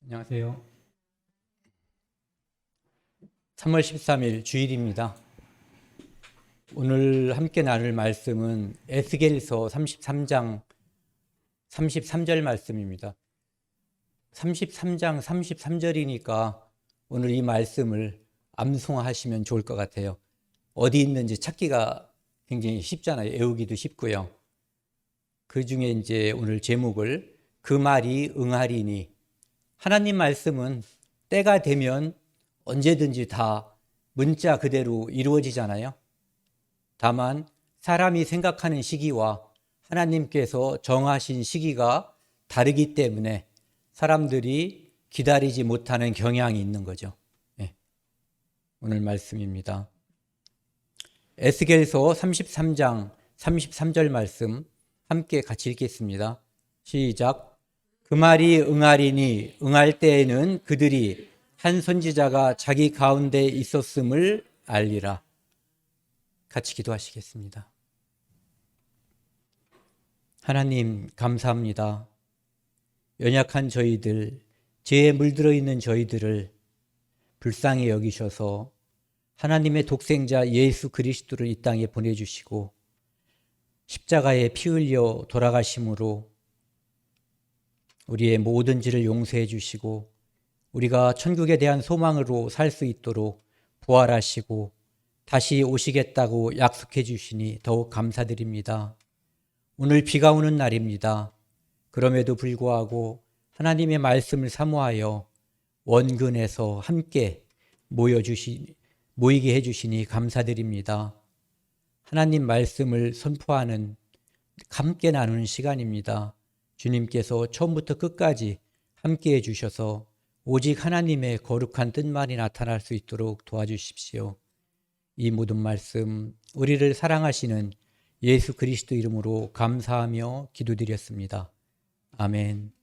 안녕하세요. 3월 13일 주일입니다. 오늘 함께 나눌 말씀은 에스겔서 33장 33절 말씀입니다. 33장 33절이니까 오늘 이 말씀을 암송하시면 좋을 것 같아요. 어디 있는지 찾기가 굉장히 쉽잖아요. 외우기도 쉽고요. 그 중에 이제 오늘 제목을 그 말이 응하리니, 하나님 말씀은 때가 되면 언제든지 다 문자 그대로 이루어지잖아요. 다만 사람이 생각하는 시기와 하나님께서 정하신 시기가 다르기 때문에 사람들이 기다리지 못하는 경향이 있는 거죠. 오늘 말씀입니다. 에스겔서 33장 33절 말씀 함께 같이 읽겠습니다. 시작. 그 말이 응하리니, 응할 때에는 그들이 한 선지자가 자기 가운데 있었음을 알리라. 같이 기도하시겠습니다. 하나님, 감사합니다. 연약한 저희들, 죄에 물들어 있는 저희들을 불쌍히 여기셔서 하나님의 독생자 예수 그리스도를 이 땅에 보내주시고 십자가에 피 흘려 돌아가심으로 우리의 모든 죄를 용서해 주시고 우리가 천국에 대한 소망으로 살 수 있도록 부활하시고 다시 오시겠다고 약속해 주시니 더욱 감사드립니다. 오늘 비가 오는 날입니다. 그럼에도 불구하고 하나님의 말씀을 사모하여 원근에서 함께 모이게 해주시니 감사드립니다. 하나님 말씀을 선포하는, 함께 나누는 시간입니다. 주님께서 처음부터 끝까지 함께해 주셔서 오직 하나님의 거룩한 뜻만이 나타날 수 있도록 도와주십시오. 이 모든 말씀 우리를 사랑하시는 예수 그리스도 이름으로 감사하며 기도드렸습니다. 아멘.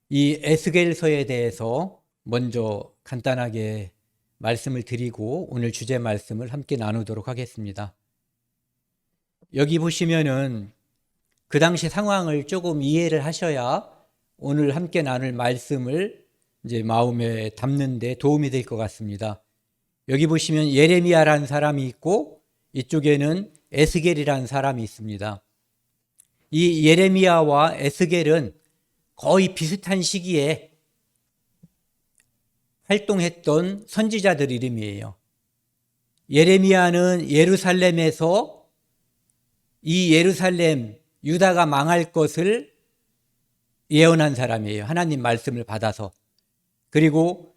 이 에스겔서에 대해서 먼저 간단하게 말씀을 드리고 오늘 주제 말씀을 함께 나누도록 하겠습니다. 여기 보시면은 그 당시 상황을 조금 이해를 하셔야 오늘 함께 나눌 말씀을 이제 마음에 담는 데 도움이 될 것 같습니다. 여기 보시면 예레미야라는 사람이 있고 이쪽에는 에스겔이라는 사람이 있습니다. 이 예레미야와 에스겔은 거의 비슷한 시기에 활동했던 선지자들 이름이에요. 예레미야는 예루살렘에서 이 예루살렘, 유다가 망할 것을 예언한 사람이에요. 하나님 말씀을 받아서. 그리고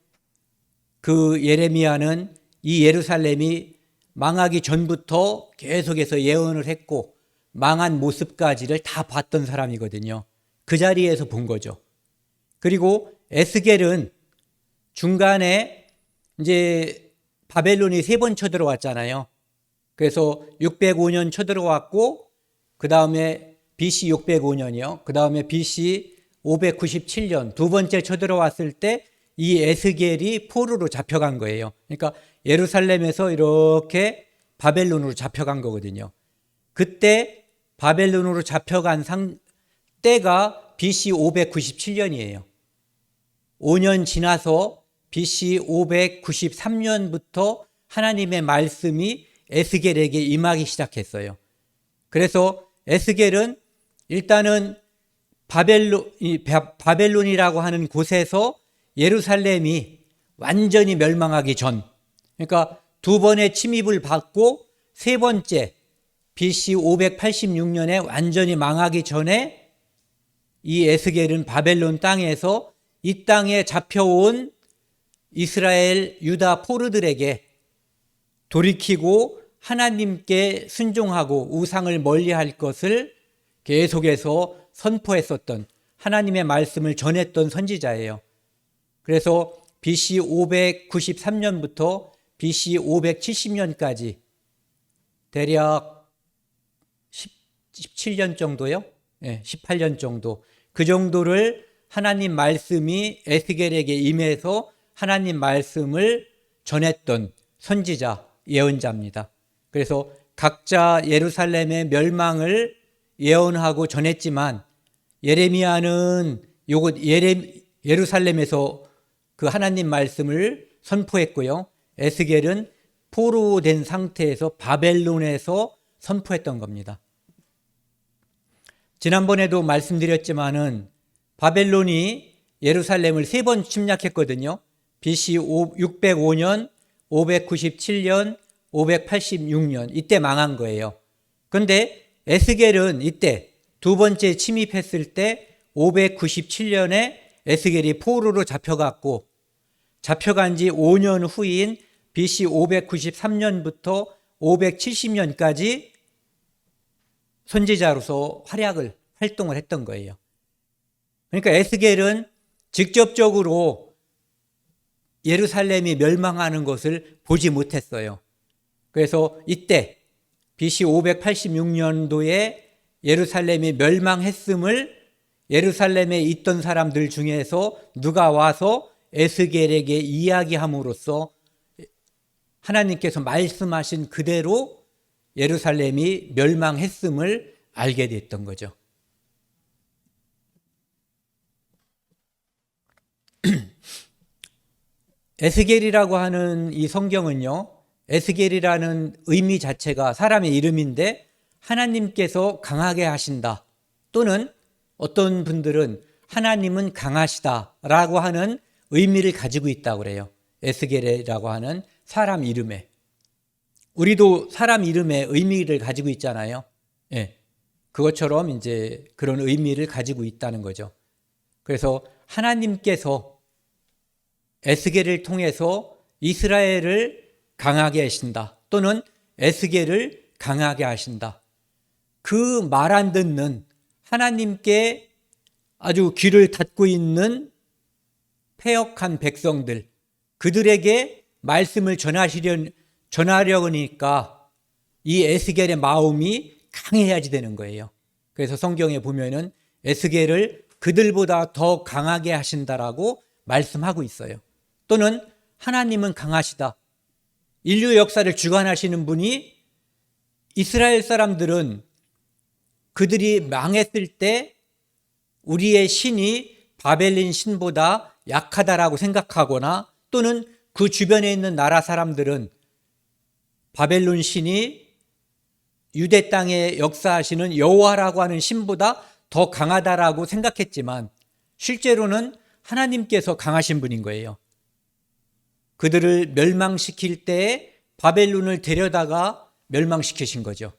그 예레미야는 이 예루살렘이 망하기 전부터 계속해서 예언을 했고 망한 모습까지를 다 봤던 사람이거든요. 그 자리에서 본 거죠. 그리고 에스겔은 중간에 이제 바벨론이 3번 쳐들어왔잖아요. 그래서 605년 쳐들어왔고 그 다음에 BC 605년이요. 그 다음에 BC 597년 두 번째 쳐들어왔을 때 이 에스겔이 포로로 잡혀간 거예요. 그러니까 예루살렘에서 이렇게 바벨론으로 잡혀간 거거든요. 그때 바벨론으로 잡혀간 때가 BC 597년이에요. 5년 지나서 BC 593년부터 하나님의 말씀이 에스겔에게 임하기 시작했어요. 그래서 에스겔은 일단은 바벨론이라고 하는 곳에서 예루살렘이 완전히 멸망하기 전, 그러니까 두 번의 침입을 받고 세 번째 BC 586년에 완전히 망하기 전에 이 에스겔은 바벨론 땅에서 이 땅에 잡혀온 이스라엘 유다 포로들에게 돌이키고 하나님께 순종하고 우상을 멀리할 것을 계속해서 선포했었던, 하나님의 말씀을 전했던 선지자예요. 그래서 BC 593년부터 BC 570년까지 대략 17년 정도요? 18년 정도. 그 정도를 하나님 말씀이 에스겔에게 임해서 하나님 말씀을 전했던 선지자, 예언자입니다. 그래서 각자 예루살렘의 멸망을 예언하고 전했지만 예레미야는 예루살렘에서 그 하나님 말씀을 선포했고요. 에스겔은 포로된 상태에서 바벨론에서 선포했던 겁니다. 지난번에도 말씀드렸지만은 바벨론이 예루살렘을 3번 침략했거든요. BC 605년, 597년, 586년 이때 망한 거예요. 그런데 에스겔은 이때 두 번째 침입했을 때 597년에 에스겔이 포로로 잡혀간 지 5년 후인 BC 593년부터 570년까지 선지자로서 활동을 했던 거예요. 그러니까 에스겔은 직접적으로 예루살렘이 멸망하는 것을 보지 못했어요. 그래서 이때 BC 586년도에 예루살렘이 멸망했음을 예루살렘에 있던 사람들 중에서 누가 와서 에스겔에게 이야기함으로써 하나님께서 말씀하신 그대로 예루살렘이 멸망했음을 알게 됐던 거죠. 에스겔이라고 하는 이 성경은요, 에스겔이라는 의미 자체가 사람의 이름인데 하나님께서 강하게 하신다, 또는 어떤 분들은 하나님은 강하시다라고 하는 의미를 가지고 있다고 그래요. 에스겔이라고 하는 사람 이름에. 우리도 사람 이름에 의미를 가지고 있잖아요. 예. 그것처럼 이제 그런 의미를 가지고 있다는 거죠. 그래서 하나님께서 에스겔을 통해서 이스라엘을 강하게 하신다, 또는 에스겔을 강하게 하신다. 그 말 안 듣는 하나님께 아주 귀를 닫고 있는 패역한 백성들, 그들에게 말씀을 전하려니까 이 에스겔의 마음이 강해야지 되는 거예요. 그래서 성경에 보면은 에스겔을 그들보다 더 강하게 하신다라고 말씀하고 있어요. 또는 하나님은 강하시다. 인류 역사를 주관하시는 분이 이스라엘 사람들은 그들이 망했을 때 우리의 신이 바벨린 신보다 약하다라고 생각하거나, 또는 그 주변에 있는 나라 사람들은 바벨론 신이 유대 땅에 역사하시는 여호와라고 하는 신보다 더 강하다라고 생각했지만 실제로는 하나님께서 강하신 분인 거예요. 그들을 멸망시킬 때에 바벨론을 데려다가 멸망시키신 거죠.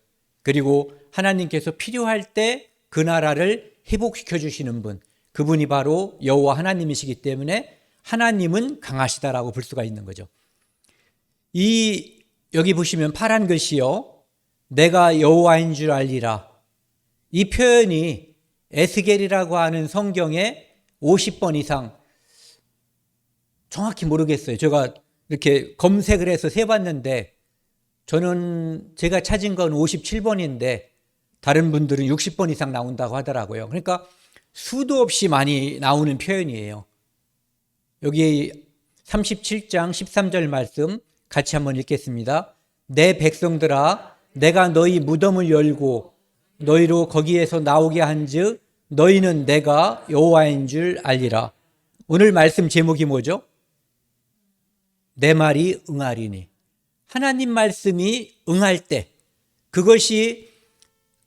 그리고 하나님께서 필요할 때 그 나라를 회복시켜 주시는 분, 그분이 바로 여호와 하나님이시기 때문에 하나님은 강하시다라고 볼 수가 있는 거죠. 여기 보시면 파란 글씨요, 내가 여호와인 줄 알리라. 이 표현이 에스겔이라고 하는 성경에 50번 이상, 정확히 모르겠어요. 제가 이렇게 검색을 해서 세봤는데 제가 찾은 건 57번인데 다른 분들은 60번 이상 나온다고 하더라고요. 그러니까 수도 없이 많이 나오는 표현이에요. 여기 37장 13절 말씀 같이 한번 읽겠습니다. 내 백성들아, 내가 너희 무덤을 열고 너희로 거기에서 나오게 한즉 너희는 내가 여호와인 줄 알리라. 오늘 말씀 제목이 뭐죠? 내 말이 응하리니. 하나님 말씀이 응할 때, 그것이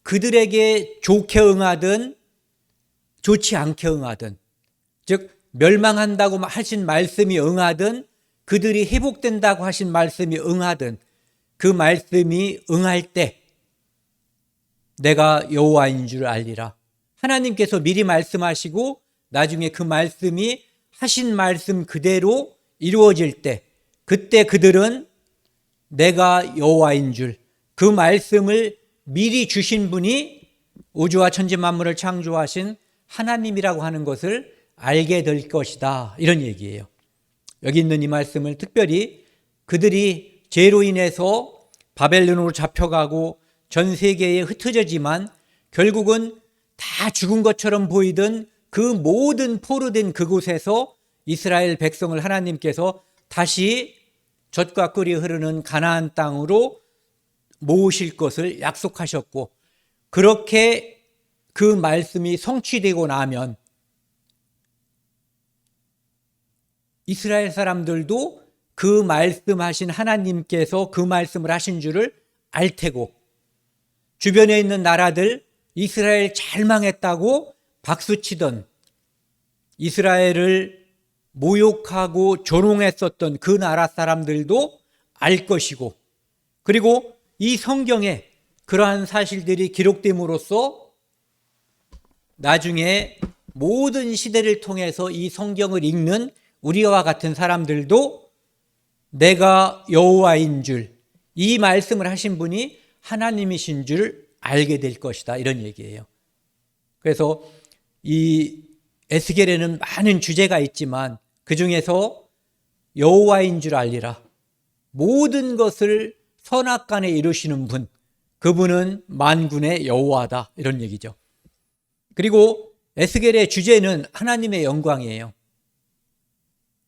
그들에게 좋게 응하든 좋지 않게 응하든, 즉 멸망한다고 하신 말씀이 응하든 그들이 회복된다고 하신 말씀이 응하든, 그 말씀이 응할 때 내가 여호와인 줄 알리라. 하나님께서 미리 말씀하시고 나중에 그 말씀이 하신 말씀 그대로 이루어질 때, 그때 그들은 내가 여호와인 줄, 그 말씀을 미리 주신 분이 우주와 천지 만물을 창조하신 하나님이라고 하는 것을 알게 될 것이다, 이런 얘기예요. 여기 있는 이 말씀을 특별히 그들이 죄로 인해서 바벨론으로 잡혀가고 전 세계에 흩어지지만 결국은 다 죽은 것처럼 보이던 그 모든 포로된 그곳에서 이스라엘 백성을 하나님께서 다시 젖과 꿀이 흐르는 가나안 땅으로 모으실 것을 약속하셨고, 그렇게 그 말씀이 성취되고 나면 이스라엘 사람들도 그 말씀하신 하나님께서 그 말씀을 하신 줄을 알 테고, 주변에 있는 나라들 이스라엘 잘 망했다고 박수치던, 이스라엘을 모욕하고 조롱했었던 그 나라 사람들도 알 것이고, 그리고 이 성경에 그러한 사실들이 기록됨으로써 나중에 모든 시대를 통해서 이 성경을 읽는 우리와 같은 사람들도 내가 여호와인 줄, 이 말씀을 하신 분이 하나님이신 줄 알게 될 것이다, 이런 얘기예요. 그래서 이 에스겔에는 많은 주제가 있지만 그 중에서 여호와인 줄 알리라, 모든 것을 선악간에 이루시는 분, 그분은 만군의 여호와다, 이런 얘기죠. 그리고 에스겔의 주제는 하나님의 영광이에요.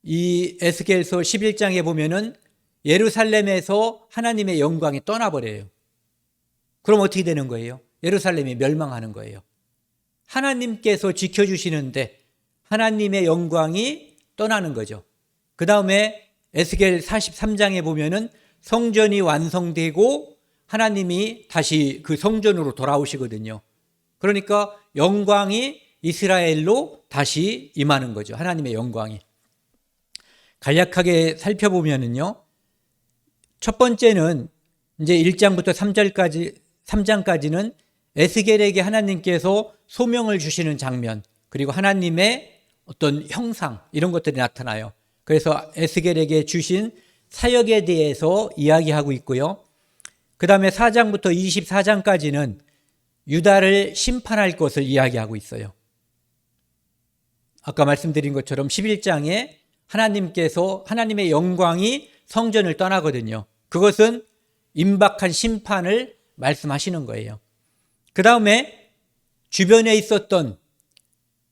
이 에스겔서 11장에 보면은 예루살렘에서 하나님의 영광이 떠나버려요. 그럼 어떻게 되는 거예요? 예루살렘이 멸망하는 거예요. 하나님께서 지켜주시는데 하나님의 영광이 떠나는 거죠. 그 다음에 에스겔 43장에 보면은 성전이 완성되고 하나님이 다시 그 성전으로 돌아오시거든요. 그러니까 영광이 이스라엘로 다시 임하는 거죠. 하나님의 영광이. 간략하게 살펴보면은요, 첫 번째는 이제 1장부터 3장까지는 에스겔에게 하나님께서 소명을 주시는 장면, 그리고 하나님의 어떤 형상, 이런 것들이 나타나요. 그래서 에스겔에게 주신 사역에 대해서 이야기하고 있고요. 그 다음에 4장부터 24장까지는 유다를 심판할 것을 이야기하고 있어요. 아까 말씀드린 것처럼 11장에 하나님께서, 하나님의 영광이 성전을 떠나거든요. 그것은 임박한 심판을 말씀하시는 거예요. 그 다음에 주변에 있었던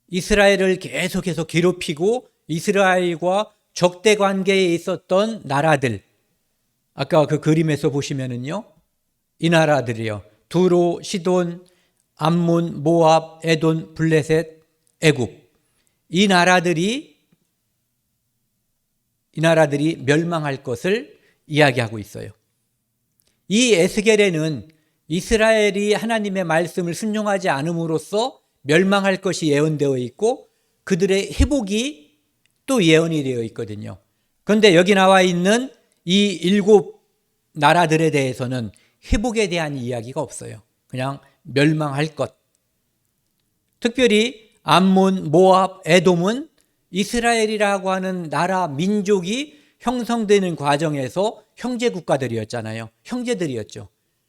이스라엘을 계속해서 괴롭히고 이스라엘과 적대 관계에 있었던 나라들, 아까 그 그림에서 보시면은요, 이 나라들이요, 두로, 시돈, 암몬, 모압, 에돈, 블레셋, 애굽, 이 나라들이 멸망할 것을 이야기하고 있어요. 이 에스겔에는 이스라엘이 하나님의 말씀을 순종하지 않음으로써 멸망할 것이 예언되어 있고 그들의 회복이 또 예언이 되어 있거든요. 그런데 여기 나와 있는 이 7 나라들에 대해서는 회복에 대한 이야기가 없어요. 그냥 멸망할 것. 특별히 암몬, 모압, 에돔은 이스라엘이라고 하는 나라 민족이 형성되는 과정에서 형제 국가들이었잖아요. 형제들이었죠.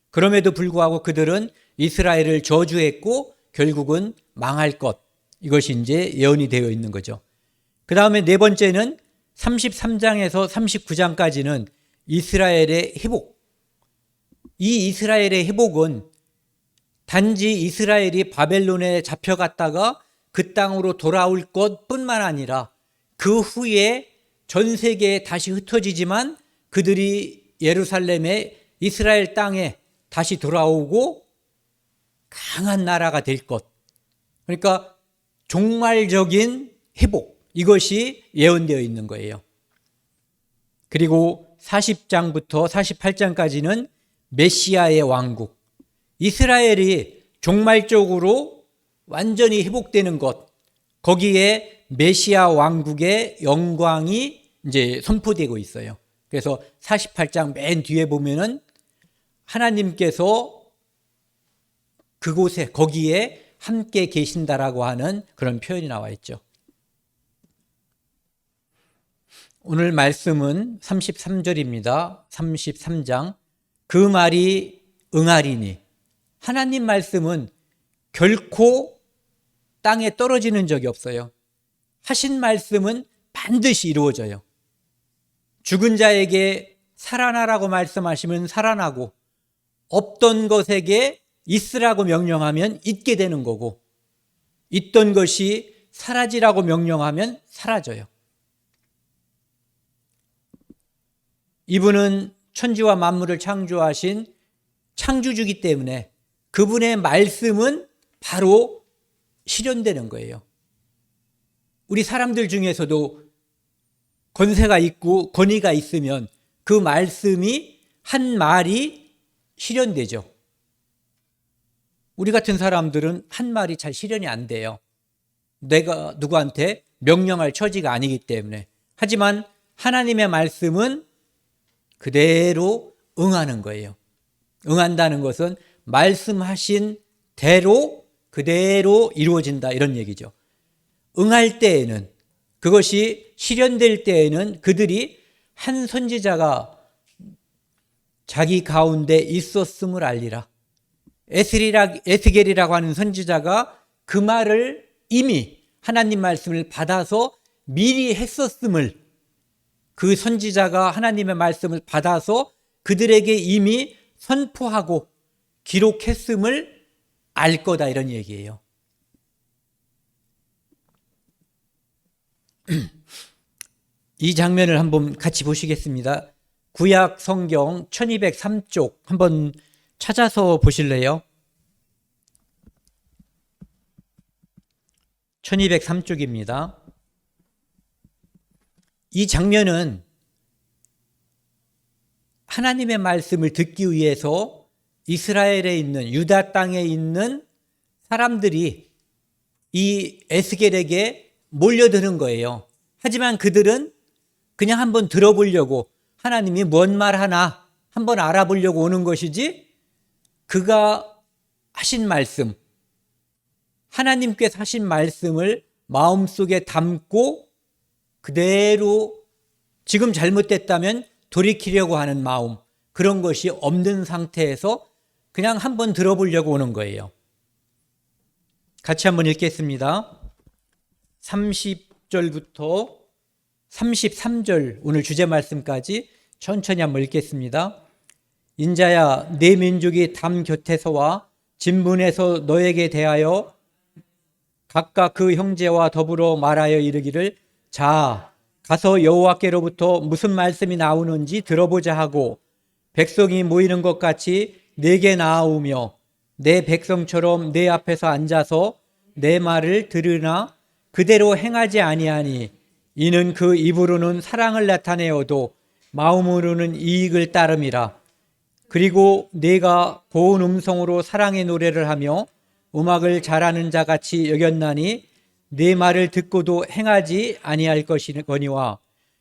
그럼에도 불구하고 그들은 이스라엘을 저주했고 결국은 망할 것, 이것이 이제 예언이 되어 있는 거죠. 그 다음에 네 번째는 33장에서 39장까지는 이스라엘의 회복. 이 이스라엘의 회복은 단지 이스라엘이 바벨론에 잡혀갔다가 그 땅으로 돌아올 것뿐만 아니라 그 후에 전 세계에 다시 흩어지지만 그들이 예루살렘에, 이스라엘 땅에 다시 돌아오고 강한 나라가 될 것. 그러니까 종말적인 회복, 이것이 예언되어 있는 거예요. 그리고 40장부터 48장까지는 메시아의 왕국, 이스라엘이 종말적으로 완전히 회복되는 것, 거기에 메시아 왕국의 영광이 이제 선포되고 있어요. 그래서 48장 맨 뒤에 보면은 하나님께서 그곳에, 거기에 함께 계신다라고 하는 그런 표현이 나와 있죠. 오늘 말씀은 33절입니다. 33장. 그 말이 응하리니. 하나님 말씀은 결코 땅에 떨어지는 적이 없어요. 하신 말씀은 반드시 이루어져요. 죽은 자에게 살아나라고 말씀하시면 살아나고, 없던 것에게 있으라고 명령하면 있게 되는 거고, 있던 것이 사라지라고 명령하면 사라져요. 이분은 천지와 만물을 창조하신 창조주기 때문에 그분의 말씀은 바로 실현되는 거예요. 우리 사람들 중에서도 권세가 있고 권위가 있으면 그 말씀이 한 말이 실현되죠. 우리 같은 사람들은 한 말이 잘 실현이 안 돼요. 내가 누구한테 명령할 처지가 아니기 때문에. 하지만 하나님의 말씀은 그대로 응하는 거예요. 응한다는 것은 말씀하신 대로 그대로 이루어진다 이런 얘기죠. 응할 때에는, 그것이 실현될 때에는 그들이 한 선지자가 자기 가운데 있었음을 알리라. 에스겔이라고 하는 선지자가 그 말을 이미 하나님 말씀을 받아서 미리 했었음을, 그 선지자가 하나님의 말씀을 받아서 그들에게 이미 선포하고 기록했음을 알 거다 이런 얘기예요. 이 장면을 한번 같이 보시겠습니다. 구약 성경 1203쪽 한번 찾아서 보실래요? 1203쪽입니다. 이 장면은 하나님의 말씀을 듣기 위해서 이스라엘에 있는, 유다 땅에 있는 사람들이 이 에스겔에게 몰려드는 거예요. 하지만 그들은 그냥 한번 들어보려고, 하나님이 뭔 말 하나 한번 알아보려고 오는 것이지, 그가 하신 말씀, 하나님께서 하신 말씀을 마음속에 담고 그대로 지금 잘못됐다면 돌이키려고 하는 마음, 그런 것이 없는 상태에서 그냥 한번 들어보려고 오는 거예요. 같이 한번 읽겠습니다. 30절부터 33절 오늘 주제 말씀까지 천천히 한번 읽겠습니다. 인자야, 네 민족이 담 곁에서와 진분에서 너에게 대하여 각각 그 형제와 더불어 말하여 이르기를, 자, 가서 여호와께로부터 무슨 말씀이 나오는지 들어보자 하고, 백성이 모이는 것 같이 내게 나아오며 내 백성처럼 내 앞에서 앉아서 내 말을 들으나 그대로 행하지 아니하니, 이는 그 입으로는 사랑을 나타내어도 마음으로는 이익을 따름이라. 그리고 내가 고운 음성으로 사랑의 노래를 하며 음악을 잘하는 자 같이 여겼나니, 네 말을 듣고도 행하지 아니할 것이거니와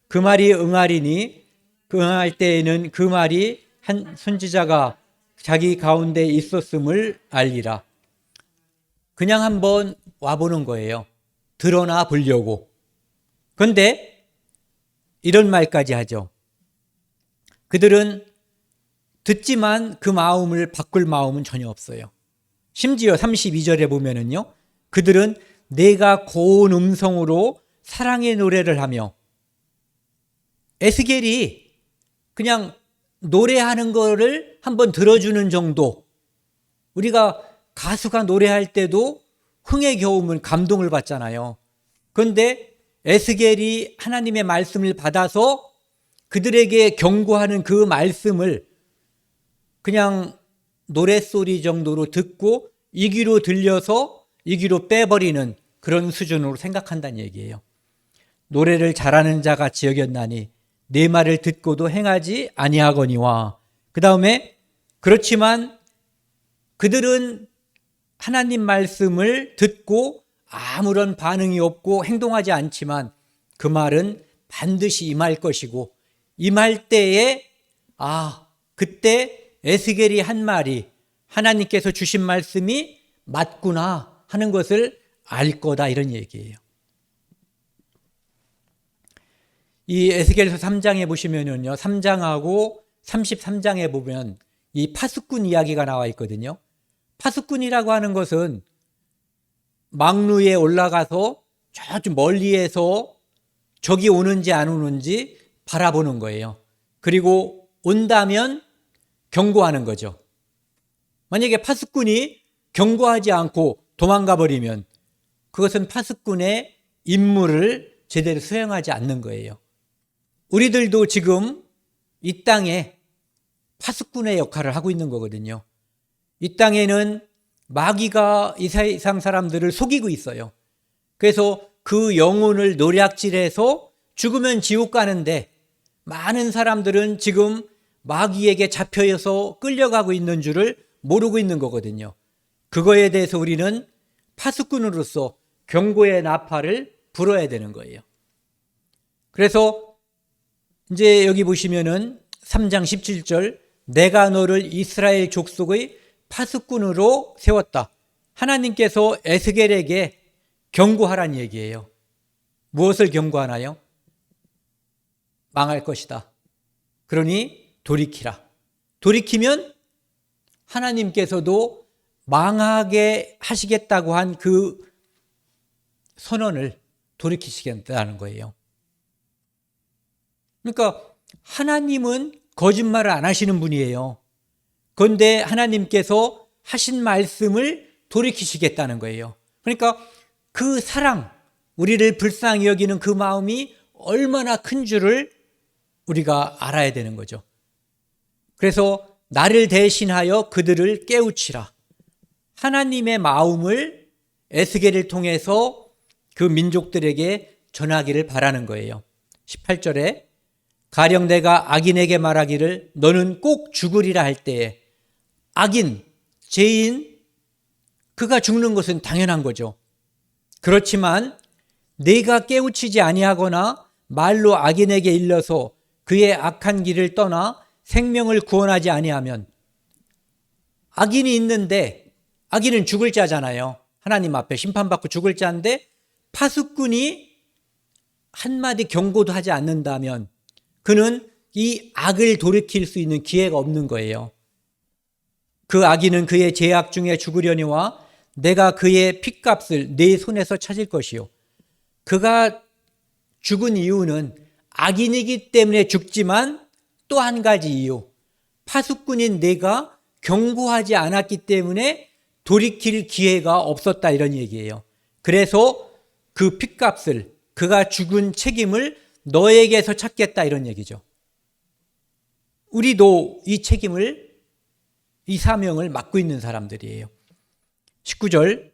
그 말이 응하리니, 그 응할 때에는 그 말이 한 선지자가 자기 가운데 있었음을 알리라. 그냥 한번 와보는 거예요. 드러나 보려고. 그런데 이런 말까지 하죠. 그들은 듣지만 그 마음을 바꿀 마음은 전혀 없어요. 심지어 32절에 보면은요, 그들은 내가 고운 음성으로 사랑의 노래를 하며, 에스겔이 그냥 노래하는 거를 한번 들어주는 정도, 우리가 가수가 노래할 때도 흥에 겨우면 감동을 받잖아요. 그런데 에스겔이 하나님의 말씀을 받아서 그들에게 경고하는 그 말씀을 그냥 노랫소리 정도로 듣고 이 귀로 들려서 이 귀로 빼버리는 그런 수준으로 생각한다는 얘기예요. 노래를 잘하는 자 같이 여겼나니 내 말을 듣고도 행하지 아니하거니와. 그 다음에 그렇지만 그들은 하나님 말씀을 듣고 아무런 반응이 없고 행동하지 않지만 그 말은 반드시 임할 것이고, 임할 때에 그때 에스겔이 한 말이 하나님께서 주신 말씀이 맞구나 하는 것을 알 거다 이런 얘기예요. 이 에스겔서 3장에 보시면은요, 3장하고 33장에 보면 이 파수꾼 이야기가 나와 있거든요. 파수꾼이라고 하는 것은 망루에 올라가서 저쪽 멀리에서 적이 오는지 안 오는지 바라보는 거예요. 그리고 온다면 경고하는 거죠. 만약에 파수꾼이 경고하지 않고 도망가 버리면 그것은 파수꾼의 임무를 제대로 수행하지 않는 거예요. 우리들도 지금 이 땅에 파수꾼의 역할을 하고 있는 거거든요. 이 땅에는 마귀가 이 세상 사람들을 속이고 있어요. 그래서 그 영혼을 노략질해서 죽으면 지옥 가는데 많은 사람들은 지금 마귀에게 잡혀서 끌려가고 있는 줄을 모르고 있는 거거든요. 그거에 대해서 우리는 파수꾼으로서 경고의 나팔을 불어야 되는 거예요. 그래서 이제 여기 보시면은 3장 17절, 내가 너를 이스라엘 족속의 파수꾼으로 세웠다. 하나님께서 에스겔에게 경고하라는 얘기예요. 무엇을 경고하나요? 망할 것이다. 그러니 돌이키라. 돌이키면 하나님께서도 망하게 하시겠다고 한 그 선언을 돌이키시겠다는 거예요. 그러니까 하나님은 거짓말을 안 하시는 분이에요. 그런데 하나님께서 하신 말씀을 돌이키시겠다는 거예요. 그러니까 그 사랑, 우리를 불쌍히 여기는 그 마음이 얼마나 큰 줄을 우리가 알아야 되는 거죠. 그래서 나를 대신하여 그들을 깨우치라. 하나님의 마음을 에스겔을 통해서 그 민족들에게 전하기를 바라는 거예요. 18절에 가령 내가 악인에게 말하기를 너는 꼭 죽으리라 할 때에 악인, 죄인, 그가 죽는 것은 당연한 거죠. 그렇지만 내가 깨우치지 아니하거나 말로 악인에게 일러서 그의 악한 길을 떠나 생명을 구원하지 아니하면, 악인이 있는데 악인은 죽을 자잖아요. 하나님 앞에 심판받고 죽을 자인데 파수꾼이 한마디 경고도 하지 않는다면 그는 이 악을 돌이킬 수 있는 기회가 없는 거예요. 그 악인은 그의 죄악 중에 죽으려니와 내가 그의 핏값을 내 손에서 찾을 것이요. 그가 죽은 이유는 악인이기 때문에 죽지만 또 한 가지 이유, 파수꾼인 내가 경고하지 않았기 때문에 돌이킬 기회가 없었다, 이런 얘기예요. 그래서 그 핏값을, 그가 죽은 책임을 너에게서 찾겠다, 이런 얘기죠. 우리도 이 책임을, 이 사명을 맡고 있는 사람들이에요. 19절,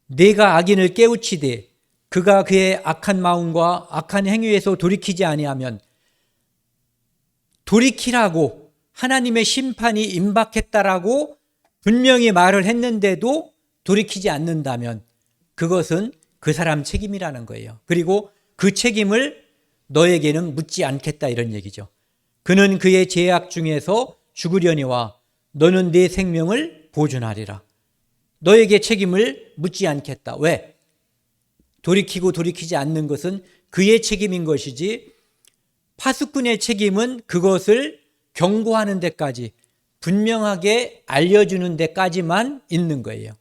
내가 악인을 깨우치되 그가 그의 악한 마음과 악한 행위에서 돌이키지 아니하면, 돌이키라고 하나님의 심판이 임박했다라고 분명히 말을 했는데도 돌이키지 않는다면 그것은 그 사람 책임이라는 거예요. 그리고 그 책임을 너에게는 묻지 않겠다, 이런 얘기죠. 그는 그의 죄악 중에서 죽으려니와 너는 네 생명을 보존하리라. 너에게 책임을 묻지 않겠다. 왜? 돌이키고 돌이키지 않는 것은 그의 책임인 것이지, 파수꾼의 책임은 그것을 경고하는 데까지, 분명하게 알려주는 데까지만 있는 거예요.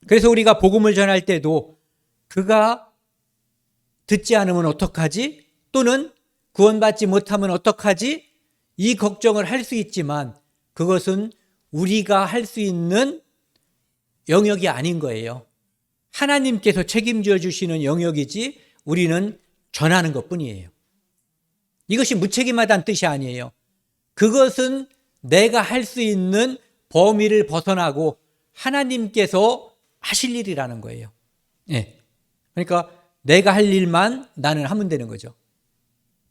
그래서 우리가 복음을 전할 때도 그가 듣지 않으면 어떡하지? 또는 구원받지 못하면 어떡하지? 이 걱정을 할 수 있지만 그것은 우리가 할 수 있는 영역이 아닌 거예요. 하나님께서 책임져 주시는 영역이지 우리는 전하는 것뿐이에요. 이것이 무책임하다는 뜻이 아니에요. 그것은 내가 할 수 있는 범위를 벗어나고 하나님께서 하실 일이라는 거예요. 예. 그러니까 내가 할 일만 나는 하면 되는 거죠.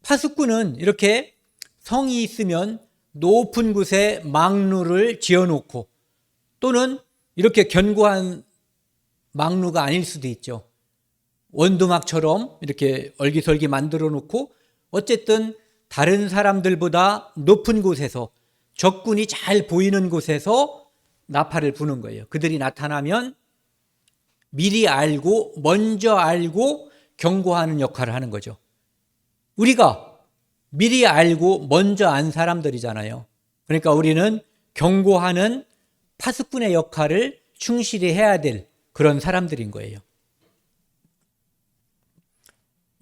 파수꾼은 이렇게 성이 있으면 높은 곳에 망루를 지어놓고, 또는 이렇게 견고한 망루가 아닐 수도 있죠. 원두막처럼 이렇게 얼기설기 만들어 놓고, 어쨌든 다른 사람들보다 높은 곳에서, 적군이 잘 보이는 곳에서 나팔을 부는 거예요. 그들이 나타나면 미리 알고, 먼저 알고 경고하는 역할을 하는 거죠. 우리가 미리 알고 먼저 안 사람들이잖아요. 그러니까 우리는 경고하는 파수꾼의 역할을 충실히 해야 될 그런 사람들인 거예요.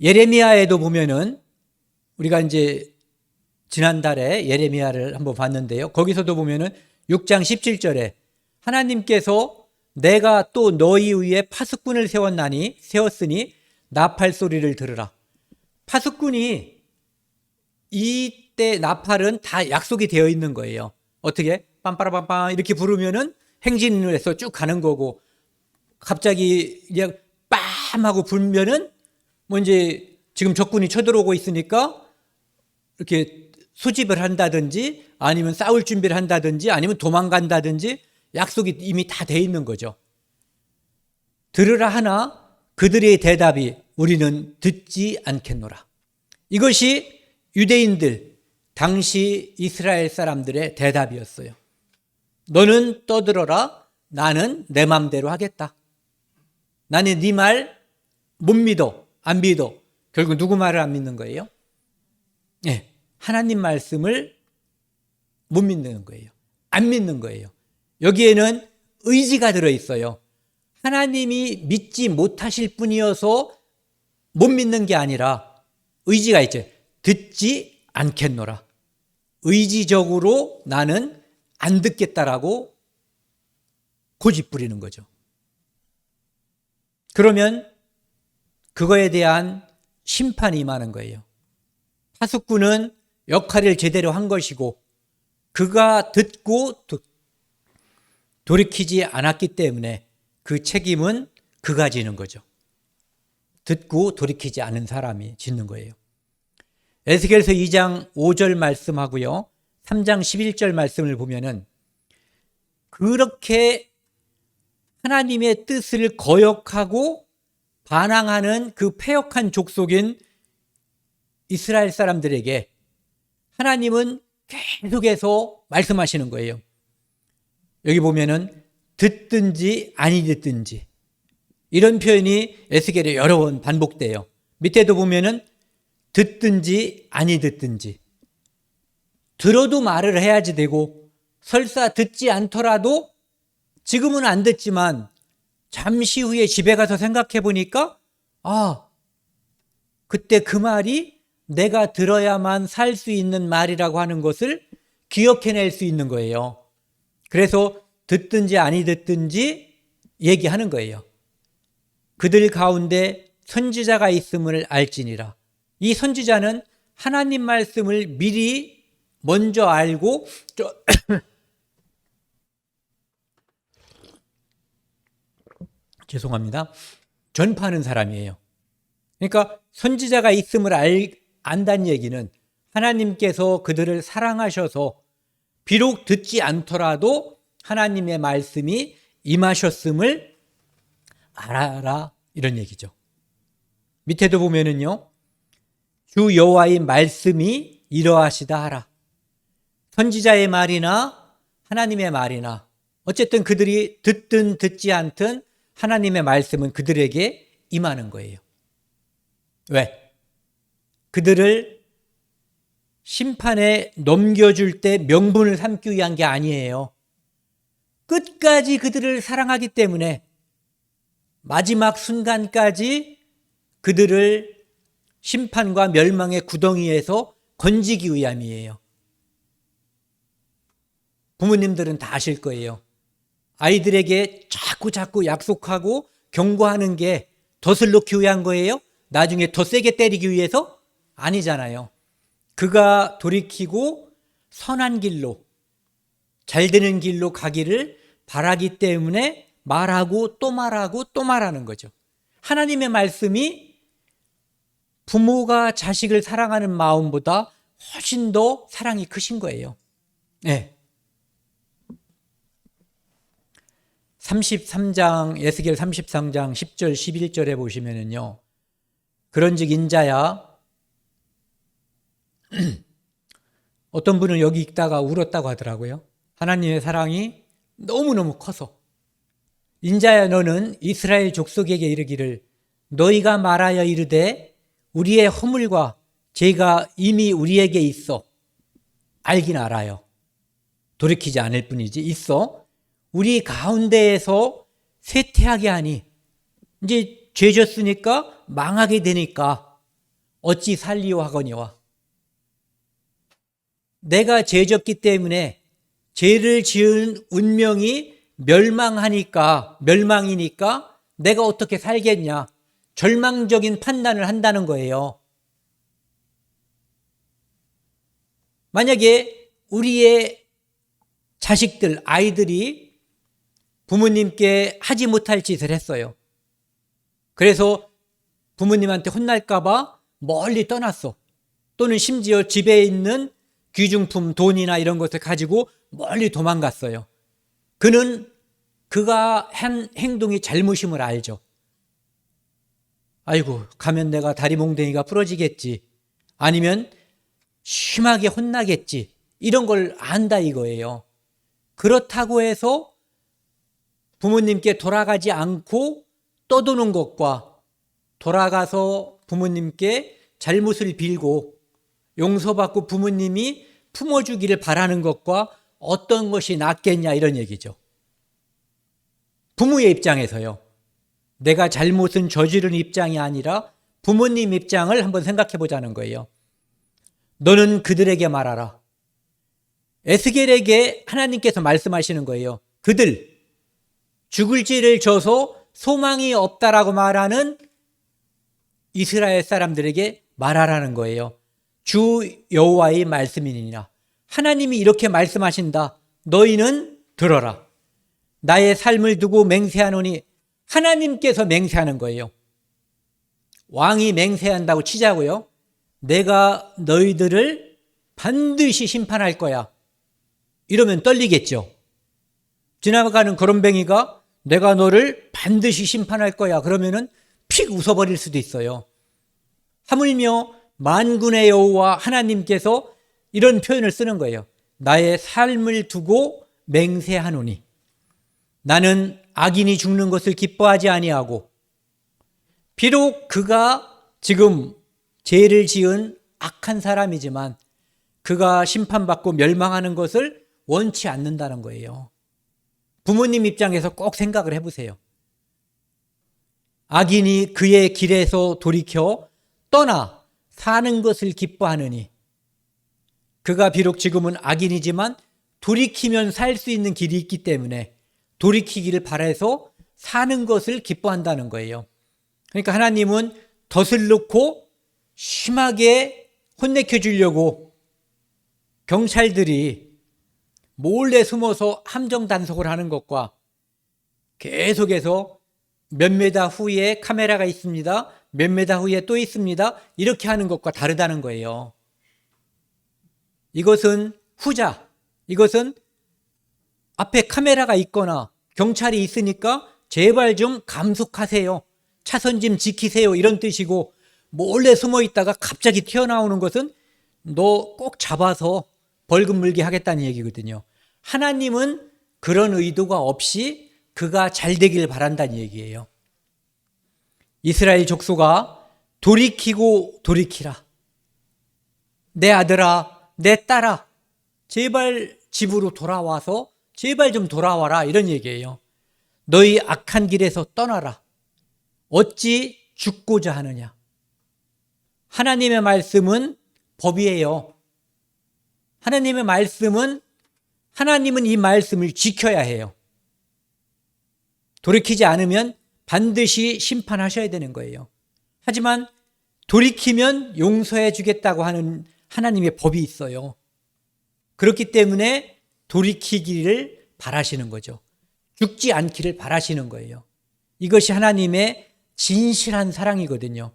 예레미야에도 보면은, 우리가 이제 지난달에 예레미야를 한번 봤는데요. 거기서도 보면은 6장 17절에 하나님께서 내가 또 너희 위에 파수꾼을 세웠으니 나팔 소리를 들으라. 파수꾼이, 이때 나팔은 다 약속이 되어 있는 거예요. 어떻게? 빰빠라빰빰 이렇게 부르면은 행진을 해서 쭉 가는 거고, 갑자기 그냥 빰 하고 불면은 뭐 이제 지금 적군이 쳐들어오고 있으니까 이렇게 수집을 한다든지 아니면 싸울 준비를 한다든지 아니면 도망간다든지 약속이 이미 다 돼 있는 거죠. 들으라 하나 그들의 대답이 우리는 듣지 않겠노라. 이것이 유대인들, 당시 이스라엘 사람들의 대답이었어요. 너는 떠들어라. 나는 내 맘대로 하겠다. 나는 네 말 못 믿어. 안 믿어. 결국 누구 말을 안 믿는 거예요? 네, 하나님 말씀을 못 믿는 거예요. 안 믿는 거예요. 여기에는 의지가 들어있어요. 하나님이 믿지 못하실 뿐이어서 못 믿는 게 아니라 의지가 있죠. 듣지 않겠노라. 의지적으로 나는 안 듣겠다라고 고집 부리는 거죠. 그러면 그거에 대한 심판이 임하는 거예요. 파수꾼은 역할을 제대로 한 것이고 그가 듣고 돌이키지 않았기 때문에 그 책임은 그가 지는 거죠. 듣고 돌이키지 않은 사람이 짓는 거예요. 에스겔서 2장 5절 말씀하고요. 3장 11절 말씀을 보면은 그렇게 하나님의 뜻을 거역하고 반항하는 그 패역한 족속인 이스라엘 사람들에게 하나님은 계속해서 말씀하시는 거예요. 여기 보면은 듣든지 아니 듣든지 이런 표현이 에스겔에 여러 번 반복돼요. 밑에도 보면은 듣든지 아니 듣든지 들어도 말을 해야지 되고 설사 듣지 않더라도 지금은 안 듣지만 잠시 후에 집에 가서 생각해 보니까 그때 그 말이 내가 들어야만 살 수 있는 말이라고 하는 것을 기억해낼 수 있는 거예요. 그래서 듣든지 아니 듣든지 얘기하는 거예요. 그들 가운데 선지자가 있음을 알지니라. 이 선지자는 하나님 말씀을 미리 먼저 알고 죄송합니다. 전파하는 사람이에요. 그러니까 선지자가 있음을 안다는 얘기는 하나님께서 그들을 사랑하셔서 비록 듣지 않더라도 하나님의 말씀이 임하셨음을 알아라 이런 얘기죠. 밑에도 보면은요. 주 여호와의 말씀이 이러하시다 하라. 선지자의 말이나 하나님의 말이나 어쨌든 그들이 듣든 듣지 않든 하나님의 말씀은 그들에게 임하는 거예요. 왜? 그들을 심판에 넘겨줄 때 명분을 삼기 위한 게 아니에요. 끝까지 그들을 사랑하기 때문에 마지막 순간까지 그들을 심판과 멸망의 구덩이에서 건지기 위함이에요. 부모님들은 다 아실 거예요. 아이들에게 자꾸 약속하고 경고하는 게 덫을 놓기 위한 거예요? 나중에 더 세게 때리기 위해서? 아니잖아요. 그가 돌이키고 선한 길로, 잘 되는 길로 가기를 바라기 때문에 말하고 또 말하고 또 말하는 거죠. 하나님의 말씀이 부모가 자식을 사랑하는 마음보다 훨씬 더 사랑이 크신 거예요. 네. 33장, 에스겔 33장 10절 11절에 보시면은요. 그런즉 인자야 어떤 분은 여기 읽다가 울었다고 하더라고요. 하나님의 사랑이 너무너무 커서. 인자야 너는 이스라엘 족속에게 이르기를 너희가 말하여 이르되 우리의 허물과 죄가 이미 우리에게 있어. 알긴 알아요. 돌이키지 않을 뿐이지 있어. 우리 가운데에서 쇠퇴하게 하니 이제 죄 졌으니까 망하게 되니까 어찌 살리오 하거니와. 내가 죄 졌기 때문에 죄를 지은 운명이 멸망이니까 내가 어떻게 살겠냐. 절망적인 판단을 한다는 거예요. 만약에 우리의 자식들, 아이들이 부모님께 하지 못할 짓을 했어요. 그래서 부모님한테 혼날까봐 멀리 떠났어. 또는 심지어 집에 있는 귀중품, 돈이나 이런 것을 가지고 멀리 도망갔어요. 그는 그가 한 행동이 잘못임을 알죠. 아이고, 가면 내가 다리 몽둥이가 부러지겠지. 아니면 심하게 혼나겠지. 이런 걸 안다 이거예요. 그렇다고 해서 부모님께 돌아가지 않고 떠도는 것과 돌아가서 부모님께 잘못을 빌고 용서받고 부모님이 품어주기를 바라는 것과 어떤 것이 낫겠냐 이런 얘기죠. 부모의 입장에서요. 내가 잘못은 저지른 입장이 아니라 부모님 입장을 한번 생각해 보자는 거예요. 너는 그들에게 말하라. 에스겔에게 하나님께서 말씀하시는 거예요. 그들 죽을 죄를 져서 소망이 없다라고 말하는 이스라엘 사람들에게 말하라는 거예요. 주 여호와의 말씀이니라. 하나님이 이렇게 말씀하신다. 너희는 들어라. 나의 삶을 두고 맹세하노니, 하나님께서 맹세하는 거예요. 왕이 맹세한다고 치자고요. 내가 너희들을 반드시 심판할 거야. 이러면 떨리겠죠. 지나가는 거름뱅이가 내가 너를 반드시 심판할 거야. 그러면은 픽 웃어버릴 수도 있어요. 하물며 만군의 여호와 하나님께서 이런 표현을 쓰는 거예요. 나의 삶을 두고 맹세하노니, 나는 악인이 죽는 것을 기뻐하지 아니하고, 비록 그가 지금 죄를 지은 악한 사람이지만 그가 심판받고 멸망하는 것을 원치 않는다는 거예요. 부모님 입장에서 꼭 생각을 해보세요. 악인이 그의 길에서 돌이켜 떠나 사는 것을 기뻐하느니, 그가 비록 지금은 악인이지만 돌이키면 살 수 있는 길이 있기 때문에 돌이키기를 바라서 사는 것을 기뻐한다는 거예요. 그러니까 하나님은 덫을 놓고 심하게 혼내켜 주려고 경찰들이 몰래 숨어서 함정 단속을 하는 것과 계속해서 몇 메다 후에 카메라가 있습니다. 몇 메다 후에 또 있습니다. 이렇게 하는 것과 다르다는 거예요. 이것은 후자, 이것은 앞에 카메라가 있거나 경찰이 있으니까 제발 좀 감속하세요. 차선 좀 지키세요. 이런 뜻이고, 몰래 숨어 있다가 갑자기 튀어나오는 것은 너 꼭 잡아서 벌금 물게 하겠다는 얘기거든요. 하나님은 그런 의도가 없이 그가 잘 되길 바란다는 얘기예요. 이스라엘 족속아, 돌이키고 돌이키라. 내 아들아, 내 딸아, 제발 집으로 돌아와서 제발 좀 돌아와라, 이런 얘기예요. 너희 악한 길에서 떠나라. 어찌 죽고자 하느냐. 하나님의 말씀은 법이에요. 하나님의 말씀은, 하나님은 이 말씀을 지켜야 해요. 돌이키지 않으면 반드시 심판하셔야 되는 거예요. 하지만 돌이키면 용서해 주겠다고 하는 하나님의 법이 있어요. 그렇기 때문에 돌이키기를 바라시는 거죠. 죽지 않기를 바라시는 거예요. 이것이 하나님의 진실한 사랑이거든요.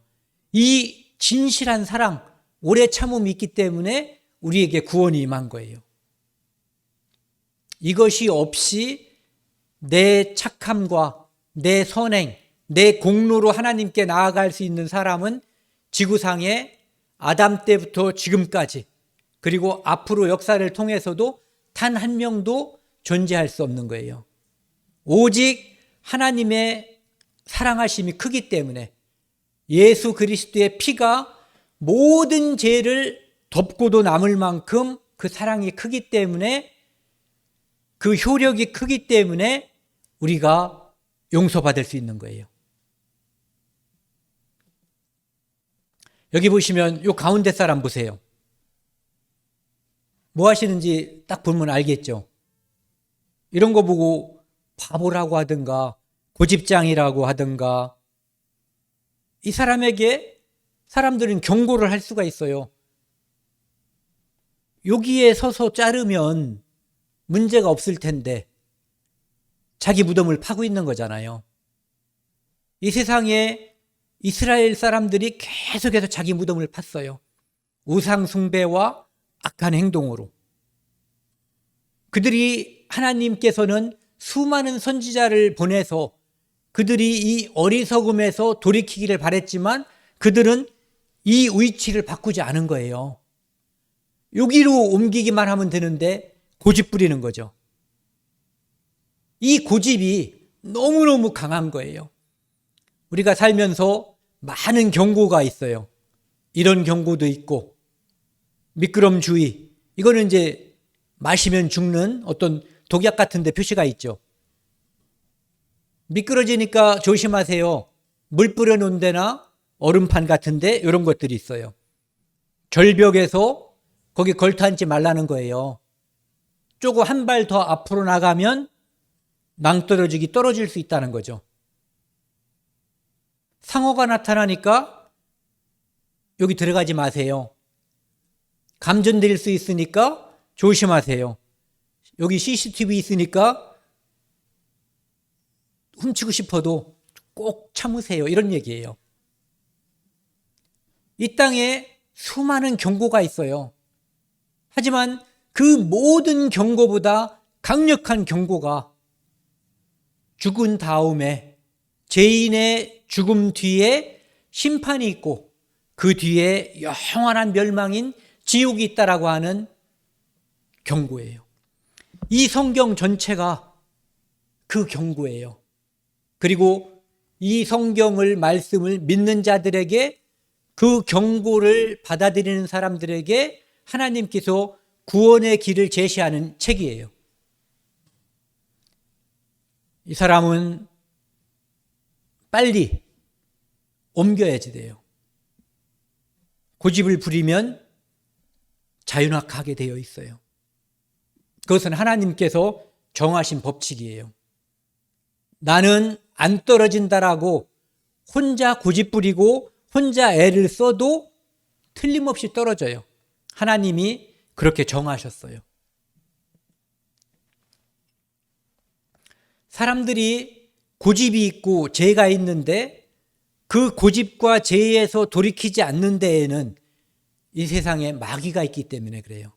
이 진실한 사랑, 오래 참음이 있기 때문에 우리에게 구원이 임한 거예요. 이것이 없이 내 착함과 내 선행, 내 공로로 하나님께 나아갈 수 있는 사람은 지구상에 아담 때부터 지금까지, 그리고 앞으로 역사를 통해서도 단 한 명도 존재할 수 없는 거예요. 오직 하나님의 사랑하심이 크기 때문에, 예수 그리스도의 피가 모든 죄를 덮고도 남을 만큼 그 사랑이 크기 때문에, 그 효력이 크기 때문에 우리가 용서받을 수 있는 거예요. 여기 보시면 요 가운데 사람 보세요. 뭐 하시는지 딱 보면 알겠죠. 이런 거 보고 바보라고 하든가 고집장이라고 하든가, 이 사람에게 사람들은 경고를 할 수가 있어요. 여기에 서서 자르면 문제가 없을 텐데 자기 무덤을 파고 있는 거잖아요. 이 세상에 이스라엘 사람들이 계속해서 자기 무덤을 팠어요. 우상 숭배와 악한 행동으로. 그들이 하나님께서는 수많은 선지자를 보내서 그들이 이 어리석음에서 돌이키기를 바랬지만 그들은 이 위치를 바꾸지 않은 거예요. 여기로 옮기기만 하면 되는데 고집 부리는 거죠. 이 고집이 너무너무 강한 거예요. 우리가 살면서 많은 경고가 있어요. 이런 경고도 있고, 미끄럼주의, 이거는 이제 마시면 죽는 어떤 독약 같은 데 표시가 있죠. 미끄러지니까 조심하세요. 물 뿌려놓은 데나 얼음판 같은데 이런 것들이 있어요. 절벽에서 거기 걸터앉지 말라는 거예요. 조금 한 발 더 앞으로 나가면 낭떠러지기 떨어질 수 있다는 거죠. 상어가 나타나니까 여기 들어가지 마세요. 감전될 수 있으니까 조심하세요. 여기 CCTV 있으니까 훔치고 싶어도 꼭 참으세요. 이런 얘기예요. 이 땅에 수많은 경고가 있어요. 하지만 그 모든 경고보다 강력한 경고가 죽은 다음에 죄인의 죽음 뒤에 심판이 있고 그 뒤에 영원한 멸망인 지옥이 있다라고 하는 경고예요. 이 성경 전체가 그 경고예요. 그리고 이 성경을 말씀을 믿는 자들에게 그 경고를 받아들이는 사람들에게 하나님께서 구원의 길을 제시하는 책이에요. 이 사람은 빨리 옮겨야지 돼요. 고집을 부리면 자유낙하게 되어 있어요. 그것은 하나님께서 정하신 법칙이에요. 나는 안 떨어진다라고 혼자 고집 부리고 혼자 애를 써도 틀림없이 떨어져요. 하나님이 그렇게 정하셨어요. 사람들이 고집이 있고 죄가 있는데 그 고집과 죄에서 돌이키지 않는 데에는 이 세상에 마귀가 있기 때문에 그래요.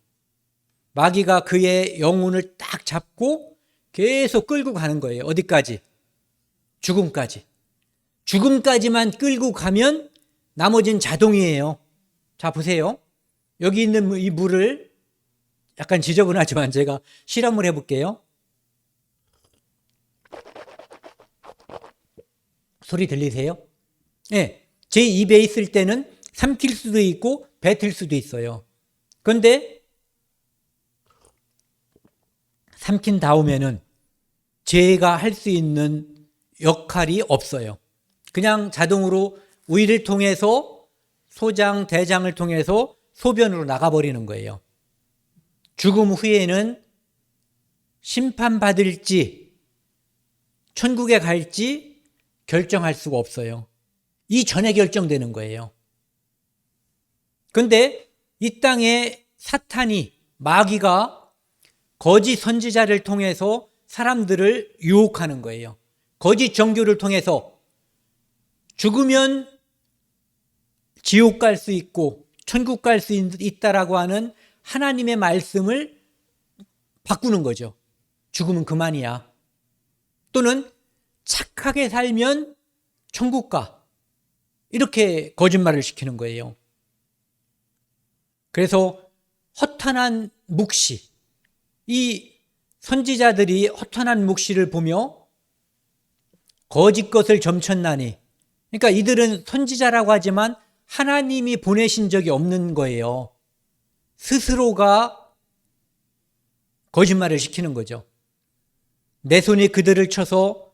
마귀가 그의 영혼을 딱 잡고 계속 끌고 가는 거예요. 어디까지? 죽음까지. 죽음까지만 끌고 가면 나머지는 자동이에요. 자, 보세요. 여기 있는 이 물을 약간 지저분하지만 제가 실험을 해볼게요. 소리 들리세요? 네, 제 입에 있을 때는 삼킬 수도 있고 뱉을 수도 있어요. 그런데 삼킨 다음에는 제가 할 수 있는 역할이 없어요. 그냥 자동으로 위를 통해서 소장, 대장을 통해서 소변으로 나가버리는 거예요. 죽음 후에는 심판받을지 천국에 갈지 결정할 수가 없어요. 이 전에 결정되는 거예요. 그런데 이 땅에 사탄이, 마귀가 거짓 선지자를 통해서 사람들을 유혹하는 거예요. 거짓 종교를 통해서 죽으면 지옥 갈 수 있고 천국 갈 수 있다라고 하는 하나님의 말씀을 바꾸는 거죠. 죽으면 그만이야. 또는 착하게 살면 천국 가. 이렇게 거짓말을 시키는 거예요. 그래서 허탄한 묵시, 이 선지자들이 허탄한 묵시를 보며 거짓 것을 점쳤나니, 그러니까 이들은 선지자라고 하지만 하나님이 보내신 적이 없는 거예요. 스스로가 거짓말을 시키는 거죠. 내 손이 그들을 쳐서,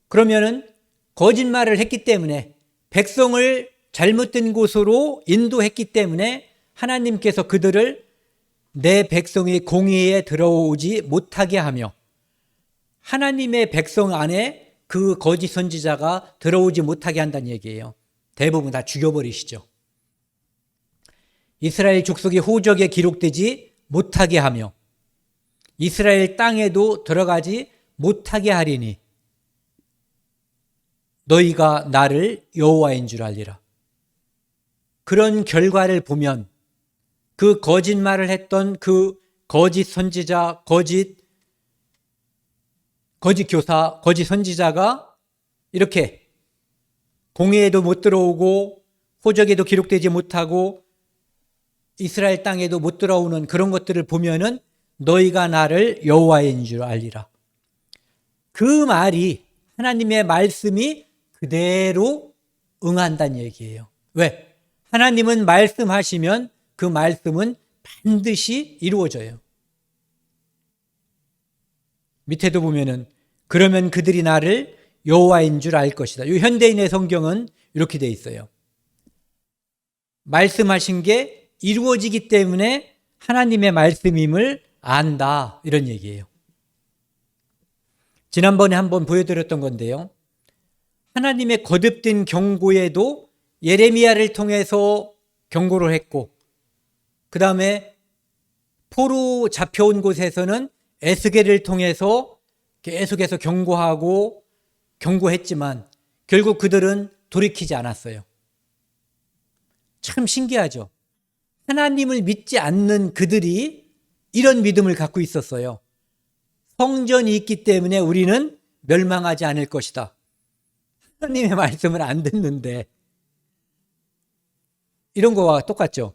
그러면은 거짓말을 했기 때문에, 백성을 잘못된 곳으로 인도했기 때문에 하나님께서 그들을 내 백성이 공의에 들어오지 못하게 하며 하나님의 백성 안에 그 거짓 선지자가 들어오지 못하게 한다는 얘기예요. 대부분 다 죽여버리시죠. 이스라엘 족속이 호적에 기록되지 못하게 하며 이스라엘 땅에도 들어가지 못하게 하리니 너희가 나를 여호와인 줄 알리라. 그런 결과를 보면 그 거짓말을 했던 그 거짓 선지자, 거짓 교사, 거짓 선지자가 이렇게 공회에도 못 들어오고 호적에도 기록되지 못하고 이스라엘 땅에도 못 들어오는 그런 것들을 보면은 너희가 나를 여호와인 줄 알리라. 그 말이 하나님의 말씀이 그대로 응한다는 얘기예요. 왜? 하나님은 말씀하시면 그 말씀은 반드시 이루어져요. 밑에도 보면은 그러면 그들이 나를 여호와인 줄 알 것이다. 이 현대인의 성경은 이렇게 돼 있어요. 말씀하신 게 이루어지기 때문에 하나님의 말씀임을 안다, 이런 얘기예요. 지난번에 한번 보여드렸던 건데요. 하나님의 거듭된 경고에도 예레미야를 통해서 경고를 했고, 그 다음에 포로 잡혀온 곳에서는 에스겔을 통해서 계속해서 경고하고 경고했지만 결국 그들은 돌이키지 않았어요. 참 신기하죠. 하나님을 믿지 않는 그들이 이런 믿음을 갖고 있었어요. 성전이 있기 때문에 우리는 멸망하지 않을 것이다. 하나님의 말씀을 안 듣는데, 이런 거와 똑같죠.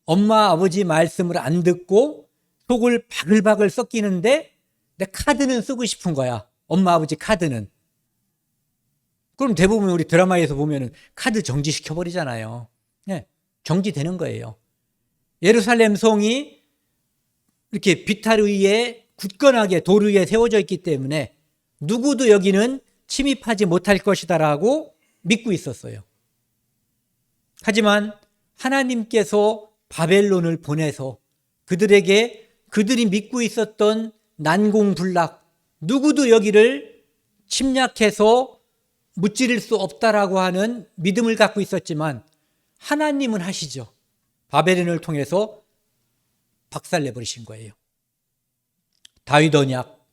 엄마 아버지 말씀을 안 듣고 속을 바글바글 썩기는데 내 카드는 쓰고 싶은 거야. 엄마 아버지 카드는. 그럼 대부분 우리 드라마에서 보면은 카드 정지시켜버리잖아요. 네, 정지되는 거예요. 예루살렘 성이 이렇게 비탈 위에 굳건하게 돌 위에 세워져 있기 때문에 누구도 여기는 침입하지 못할 것이다라고 믿고 있었어요. 하지만 하나님께서 바벨론을 보내서 그들에게 그들이 믿고 있었던 난공불락, 누구도 여기를 침략해서 무찌를 수 없다라고 하는 믿음을 갖고 있었지만 하나님은 하시죠. 바벨론을 통해서 박살내버리신 거예요. 다윗 언약,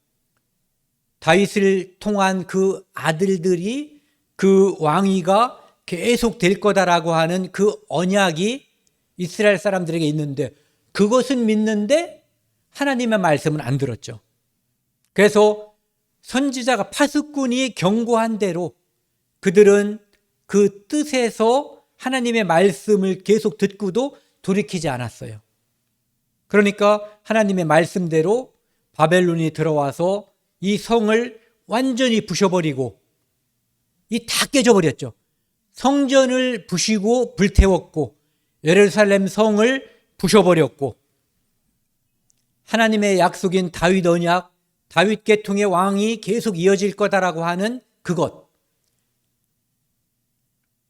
다윗을 통한 그 아들들이 그 왕위가 계속 될 거다라고 하는 그 언약이 이스라엘 사람들에게 있는데 그것은 믿는데 하나님의 말씀은 안 들었죠. 그래서 선지자가 파수꾼이 경고한 대로 그들은 그 뜻에서 하나님의 말씀을 계속 듣고도 돌이키지 않았어요. 그러니까 하나님의 말씀대로 바벨론이 들어와서 이 성을 완전히 부셔버리고 이 다 깨져버렸죠. 성전을 부시고 불태웠고 예루살렘 성을 부셔버렸고 하나님의 약속인 다윗 언약, 다윗 계통의 왕이 계속 이어질 거다라고 하는 그것,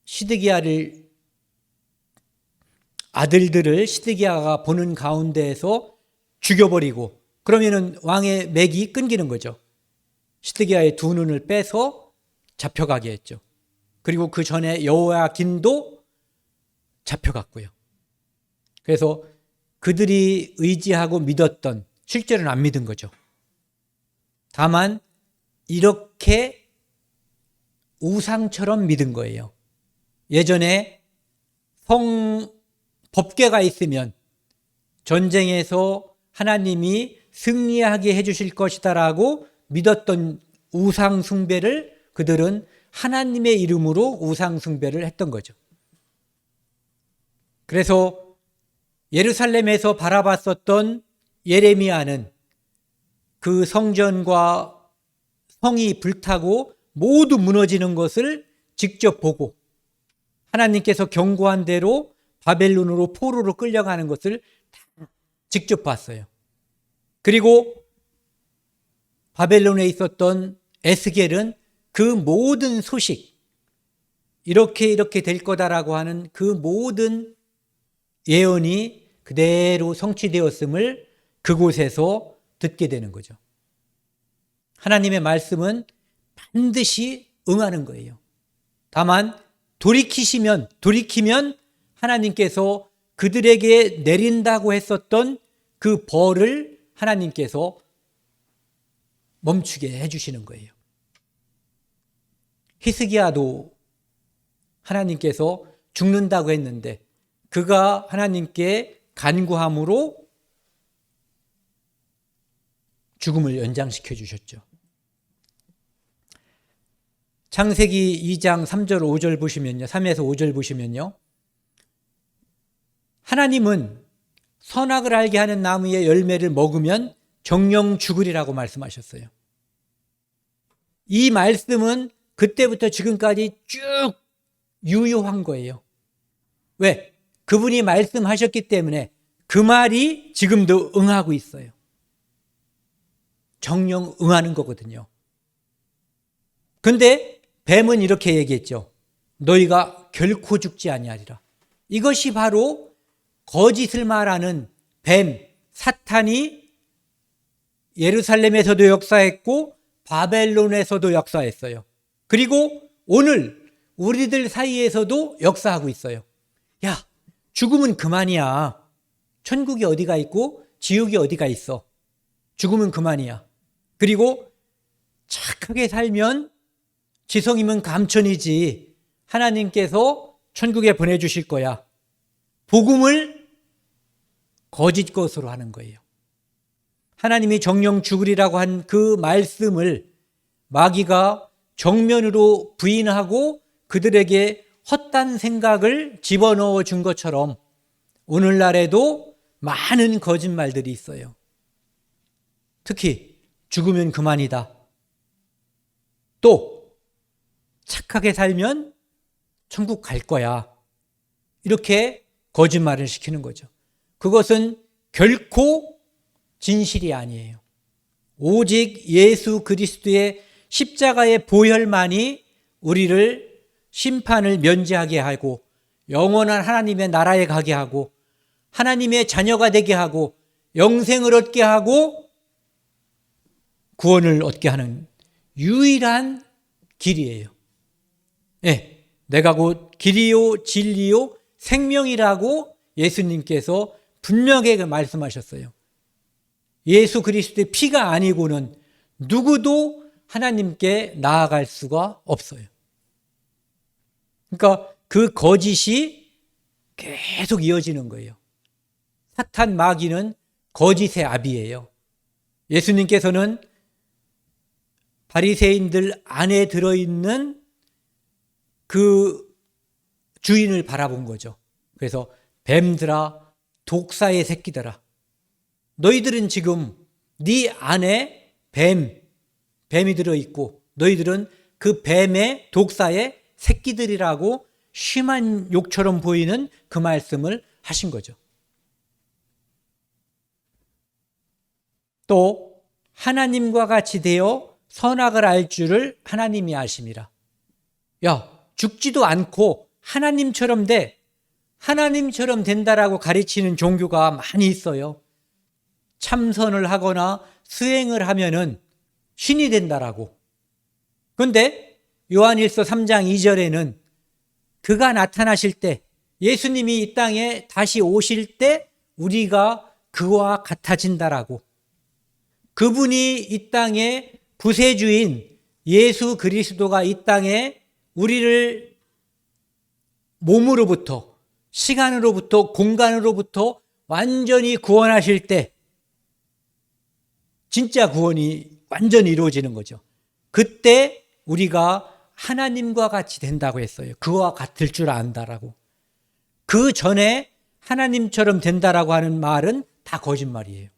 시드기야를 아들들을 시드기야가 보는 가운데에서 죽여버리고 그러면은 왕의 맥이 끊기는 거죠. 시드기야의 두 눈을 빼서 잡혀가게 했죠. 그리고 그 전에 여호야긴도 잡혀갔고요. 그래서 그들이 의지하고 믿었던, 실제로는 안 믿은 거죠. 다만 이렇게 우상처럼 믿은 거예요. 예전에 법궤가 있으면 전쟁에서 하나님이 승리하게 해주실 것이다라고 믿었던 우상 숭배를 그들은 하나님의 이름으로 우상 숭배를 했던 거죠. 그래서 예루살렘에서 바라봤었던 예레미야는 그 성전과 성이 불타고 모두 무너지는 것을 직접 보고 하나님께서 경고한 대로 바벨론으로 포로로 끌려가는 것을 직접 봤어요. 그리고 바벨론에 있었던 에스겔은 그 모든 소식, 이렇게 될 거다라고 하는 그 모든 예언이 그대로 성취되었음을 그곳에서 듣게 되는 거죠. 하나님의 말씀은 반드시 응하는 거예요. 다만 돌이키면 하나님께서 그들에게 내린다고 했었던 그 벌을 하나님께서 멈추게 해주시는 거예요. 히스기야도 하나님께서 죽는다고 했는데 그가 하나님께 간구함으로 죽음을 연장시켜 주셨죠. 창세기 2장 3절 5절 보시면요. 3에서 5절 보시면요. 하나님은 선악을 알게 하는 나무의 열매를 먹으면 정령 죽으리라고 말씀하셨어요. 이 말씀은 그때부터 지금까지 쭉 유효한 거예요. 왜? 그분이 말씀하셨기 때문에 그 말이 지금도 응하고 있어요. 정령 응하는 거거든요. 근데 뱀은 이렇게 얘기했죠. 너희가 결코 죽지 아니하리라. 이것이 바로 거짓을 말하는 뱀, 사탄이 예루살렘에서도 역사했고 바벨론에서도 역사했어요. 그리고 오늘 우리들 사이에서도 역사하고 있어요. 야, 죽음은 그만이야. 천국이 어디가 있고 지옥이 어디가 있어. 죽음은 그만이야. 그리고 착하게 살면 지성이면 감천이지. 하나님께서 천국에 보내주실 거야. 복음을 거짓 것으로 하는 거예요. 하나님이 정령 죽으리라고 한 그 말씀을 마귀가 정면으로 부인하고 그들에게 헛된 생각을 집어넣어 준 것처럼 오늘날에도 많은 거짓말들이 있어요. 특히 죽으면 그만이다. 또 착하게 살면 천국 갈 거야. 이렇게 거짓말을 시키는 거죠. 그것은 결코 진실이 아니에요. 오직 예수 그리스도의 십자가의 보혈만이 우리를 심판을 면제하게 하고 영원한 하나님의 나라에 가게 하고 하나님의 자녀가 되게 하고 영생을 얻게 하고 구원을 얻게 하는 유일한 길이에요. 네, 내가 곧 길이요 진리요 생명이라고 예수님께서 분명하게 말씀하셨어요. 예수 그리스도의 피가 아니고는 누구도 하나님께 나아갈 수가 없어요. 그러니까 그 거짓이 계속 이어지는 거예요. 사탄 마귀는 거짓의 아비예요. 예수님께서는 바리새인들 안에 들어있는 그 주인을 바라본 거죠. 그래서 뱀들아, 독사의 새끼들아, 너희들은 지금 네 안에 뱀이 들어있고 너희들은 그 뱀의 독사의 새끼들이라고 심한 욕처럼 보이는 그 말씀을 하신 거죠. 또 하나님과 같이 되어 선악을 알 줄을 하나님이 아심이라. 야, 죽지도 않고 하나님처럼 돼. 하나님처럼 된다라고 가르치는 종교가 많이 있어요. 참선을 하거나 수행을 하면은 신이 된다라고. 그런데 요한일서 3장 2절에는 그가 나타나실 때, 예수님이 이 땅에 다시 오실 때 우리가 그와 같아진다라고. 그분이 이 땅에 부세주인 예수 그리스도가 이 땅에 우리를 몸으로부터, 시간으로부터, 공간으로부터 완전히 구원하실 때 진짜 구원이 완전히 이루어지는 거죠. 그때 우리가 하나님과 같이 된다고 했어요. 그와 같을 줄 안다라고. 그 전에 하나님처럼 된다라고 하는 말은 다 거짓말이에요.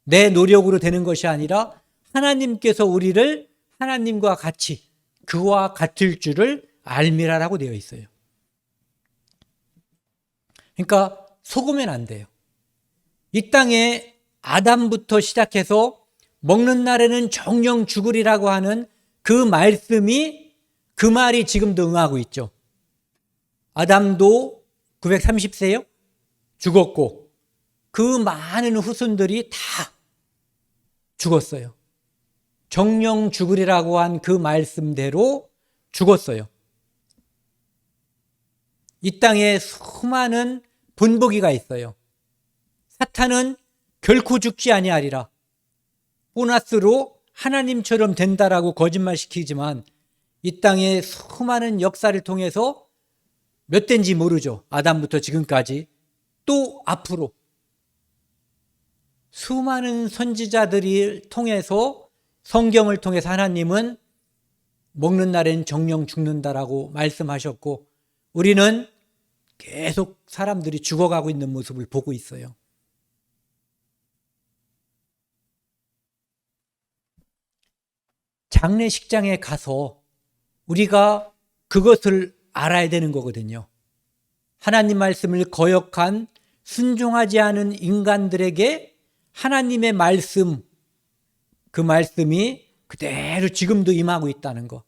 내 노력으로 되는 것이 아니라 하나님께서 우리를 하나님과 같이 그와 같을 줄을 알미라라고 되어 있어요. 그러니까 속으면 안 돼요. 이 땅에 아담부터 시작해서 먹는 날에는 정령 죽으리라고 하는 그 말씀이, 그 말이 지금도 응하고 있죠. 아담도 930세요? 죽었고 그 많은 후손들이 다 죽었어요. 정령 죽으리라고 한 그 말씀대로 죽었어요. 이 땅에 수많은 본보기가 있어요. 사탄은 결코 죽지 아니하리라. 보너스로 하나님처럼 된다라고 거짓말시키지만 이 땅의 수많은 역사를 통해서 몇 대인지 모르죠. 아담부터 지금까지 또 앞으로 수많은 선지자들이 통해서 성경을 통해서 하나님은 먹는 날엔 정령 죽는다라고 말씀하셨고 우리는 계속 사람들이 죽어가고 있는 모습을 보고 있어요. 장례식장에 가서 우리가 그것을 알아야 되는 거거든요. 하나님 말씀을 거역한 순종하지 않은 인간들에게 하나님의 말씀, 그 말씀이 그대로 지금도 임하고 있다는 거.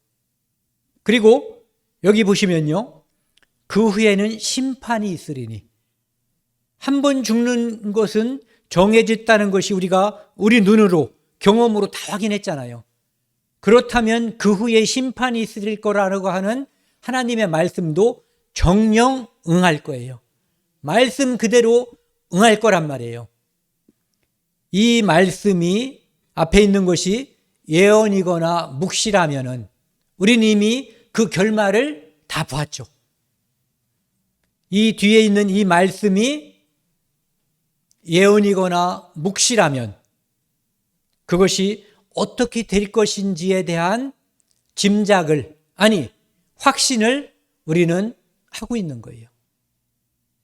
그리고 여기 보시면요. 그 후에는 심판이 있으리니. 한 번 죽는 것은 정해졌다는 것이 우리가 우리 눈으로 경험으로 다 확인했잖아요. 그렇다면 그 후에 심판이 있을 거라고 하는 하나님의 말씀도 정령 응할 거예요. 말씀 그대로 응할 거란 말이에요. 이 말씀이 앞에 있는 것이 예언이거나 묵시라면은 우리는 이미 그 결말을 다 보았죠. 이 뒤에 있는 이 말씀이 예언이거나 묵시라면 그것이 어떻게 될 것인지에 대한 짐작을, 아니 확신을 우리는 하고 있는 거예요.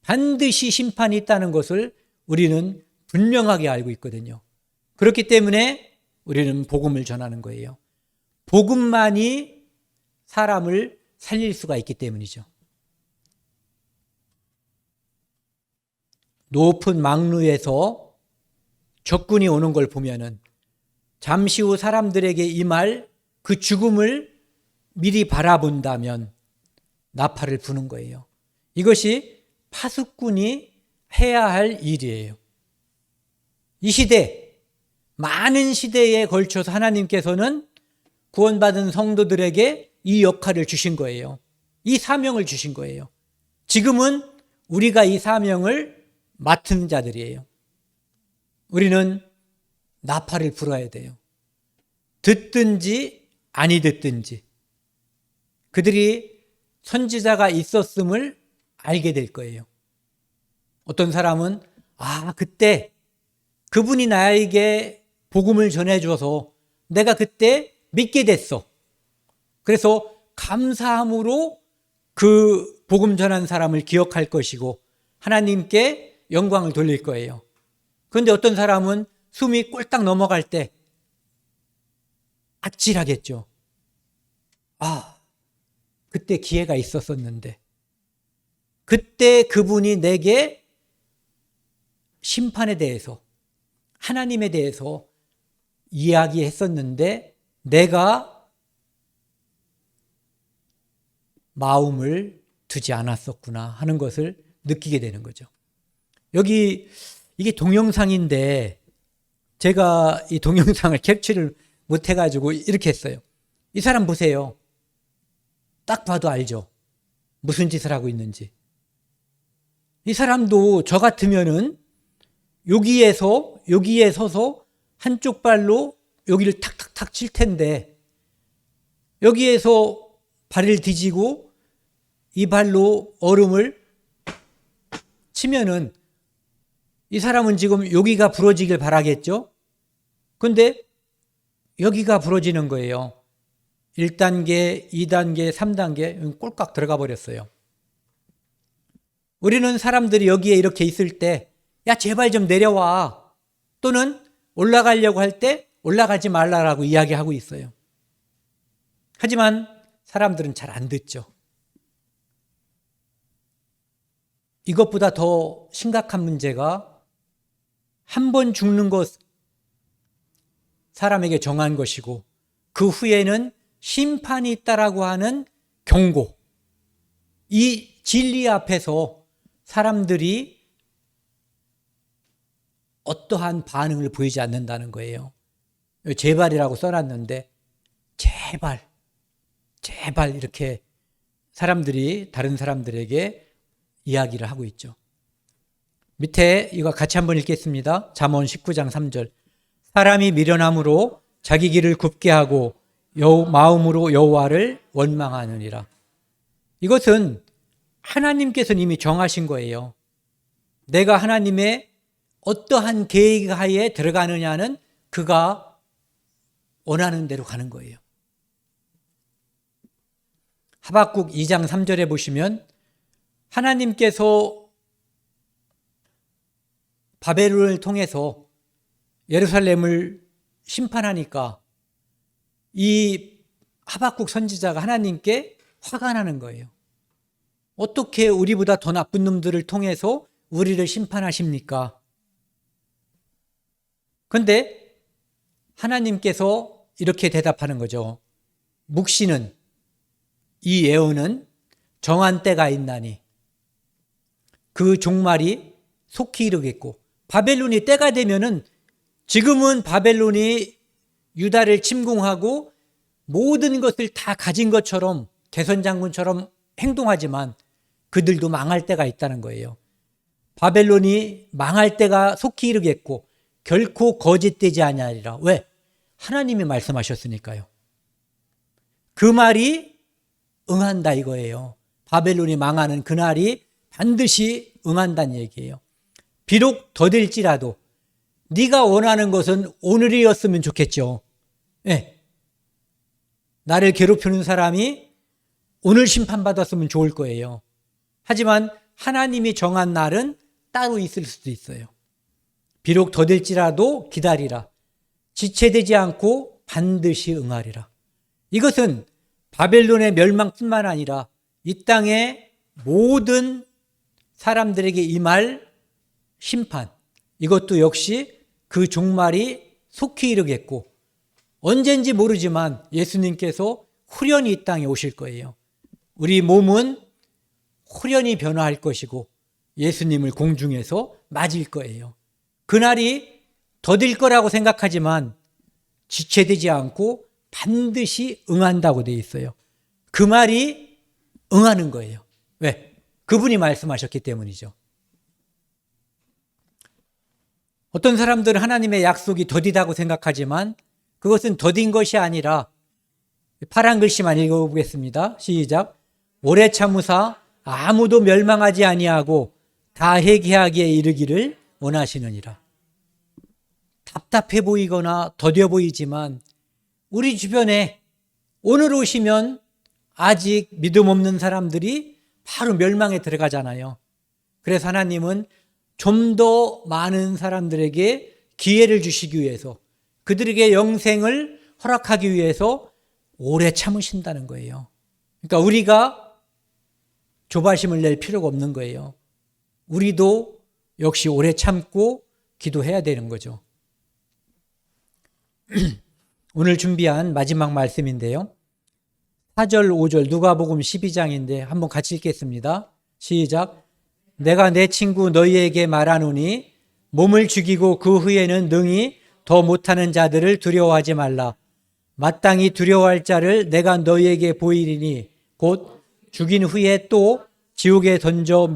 반드시 심판이 있다는 것을 우리는 분명하게 알고 있거든요. 그렇기 때문에 우리는 복음을 전하는 거예요. 복음만이 사람을 살릴 수가 있기 때문이죠. 높은 망루에서 적군이 오는 걸 보면은 잠시 후 사람들에게 임할 그 죽음을 미리 바라본다면 나팔을 부는 거예요. 이것이 파수꾼이 해야 할 일이에요. 이 시대, 많은 시대에 걸쳐서 하나님께서는 구원받은 성도들에게 이 역할을 주신 거예요. 이 사명을 주신 거예요. 지금은 우리가 이 사명을 맡은 자들이에요. 우리는 나팔을 불어야 돼요. 듣든지 아니 듣든지 그들이 선지자가 있었음을 알게 될 거예요. 어떤 사람은 그때 그분이 나에게 복음을 전해줘서 내가 그때 믿게 됐어. 그래서 감사함으로 그 복음 전한 사람을 기억할 것이고 하나님께 영광을 돌릴 거예요. 그런데 어떤 사람은 숨이 꼴딱 넘어갈 때 아찔하겠죠. 그때 기회가 있었었는데 그때 그분이 내게 심판에 대해서 하나님에 대해서 이야기했었는데 내가 마음을 두지 않았었구나 하는 것을 느끼게 되는 거죠. 여기 이게 동영상인데 제가 이 동영상을 캡처를 못해가지고 이렇게 했어요. 이 사람 보세요. 딱 봐도 알죠. 무슨 짓을 하고 있는지. 이 사람도 저 같으면은 여기에 서서 한쪽 발로 여기를 탁탁탁 칠 텐데 여기에서 발을 뒤지고 이 발로 얼음을 치면은 이 사람은 지금 여기가 부러지길 바라겠죠? 근데 여기가 부러지는 거예요. 1단계, 2단계, 3단계 꼴깍 들어가 버렸어요. 우리는 사람들이 여기에 이렇게 있을 때 야 제발 좀 내려와 또는 올라가려고 할 때 올라가지 말라라고 이야기하고 있어요. 하지만 사람들은 잘 안 듣죠. 이것보다 더 심각한 문제가 한 번 죽는 것 사람에게 정한 것이고 그 후에는 심판이 있다라고 하는 경고. 이 진리 앞에서 사람들이 어떠한 반응을 보이지 않는다는 거예요. 제발이라고 써놨는데 제발 이렇게 사람들이 다른 사람들에게 이야기를 하고 있죠. 밑에 이거 같이 한번 읽겠습니다. 잠언 19장 3절. 사람이 미련함으로 자기 길을 굽게 하고 마음으로 여호와를 원망하느니라. 이것은 하나님께서는 이미 정하신 거예요. 내가 하나님의 어떠한 계획 하에 들어가느냐는 그가 원하는 대로 가는 거예요. 하박국 2장 3절에 보시면 하나님께서 바벨론을 통해서 예루살렘을 심판하니까 이 하박국 선지자가 하나님께 화가 나는 거예요. 어떻게 우리보다 더 나쁜 놈들을 통해서 우리를 심판하십니까? 그런데 하나님께서 이렇게 대답하는 거죠. 묵시는 이 예언은 정한 때가 있나니 그 종말이 속히 이르겠고, 바벨론이 때가 되면은, 지금은 바벨론이 유다를 침공하고 모든 것을 다 가진 것처럼 개선장군처럼 행동하지만 그들도 망할 때가 있다는 거예요. 바벨론이 망할 때가 속히 이르겠고 결코 거짓되지 아니하리라. 왜? 하나님이 말씀하셨으니까요. 그 말이 응한다 이거예요. 바벨론이 망하는 그날이 반드시 응한다는 얘기예요. 비록 더딜지라도 네가 원하는 것은 오늘이었으면 좋겠죠. 네. 나를 괴롭히는 사람이 오늘 심판받았으면 좋을 거예요. 하지만 하나님이 정한 날은 따로 있을 수도 있어요. 비록 더딜지라도 기다리라. 지체되지 않고 반드시 응하리라. 이것은 바벨론의 멸망뿐만 아니라 이 땅의 모든 사람들에게 임할 심판, 이것도 역시 그 종말이 속히 이르겠고 언젠지 모르지만 예수님께서 후련히 이 땅에 오실 거예요. 우리 몸은 후련히 변화할 것이고 예수님을 공중에서 맞을 거예요. 그날이 더딜 거라고 생각하지만 지체되지 않고 반드시 응한다고 되어 있어요. 그 말이 응하는 거예요. 왜? 그분이 말씀하셨기 때문이죠. 어떤 사람들은 하나님의 약속이 더디다고 생각하지만 그것은 더딘 것이 아니라, 파란 글씨만 읽어보겠습니다. 시작. 오래 참으사 아무도 멸망하지 아니하고 다 회개하기에 이르기를 원하시느니라. 답답해 보이거나 더뎌 보이지만 우리 주변에 오늘 오시면 아직 믿음 없는 사람들이 바로 멸망에 들어가잖아요. 그래서 하나님은 좀 더 많은 사람들에게 기회를 주시기 위해서, 그들에게 영생을 허락하기 위해서 오래 참으신다는 거예요. 그러니까 우리가 조바심을 낼 필요가 없는 거예요. 우리도 역시 오래 참고 기도해야 되는 거죠. 오늘 준비한 마지막 말씀인데요. 4절, 5절 누가복음 12장인데 한번 같이 읽겠습니다. 시작. 내가 내 친구 너희에게 말하노니 몸을 죽이고 그 후에는 능히 더 못하는 자들을 두려워하지 말라. 마땅히 두려워할 자를 내가 너희에게 보이리니 곧 죽인 후에 또 지옥에 던져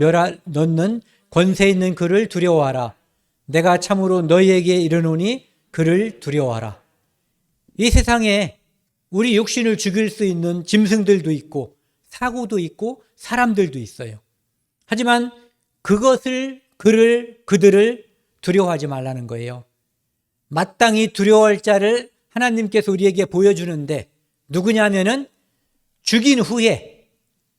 넣는 권세 있는 그를 두려워하라. 내가 참으로 너희에게 이르노니 그를 두려워하라. 이 세상에 우리 육신을 죽일 수 있는 짐승들도 있고 사고도 있고 사람들도 있어요. 하지만 그들을 두려워하지 말라는 거예요. 마땅히 두려워할 자를 하나님께서 우리에게 보여주는데 누구냐면은 죽인 후에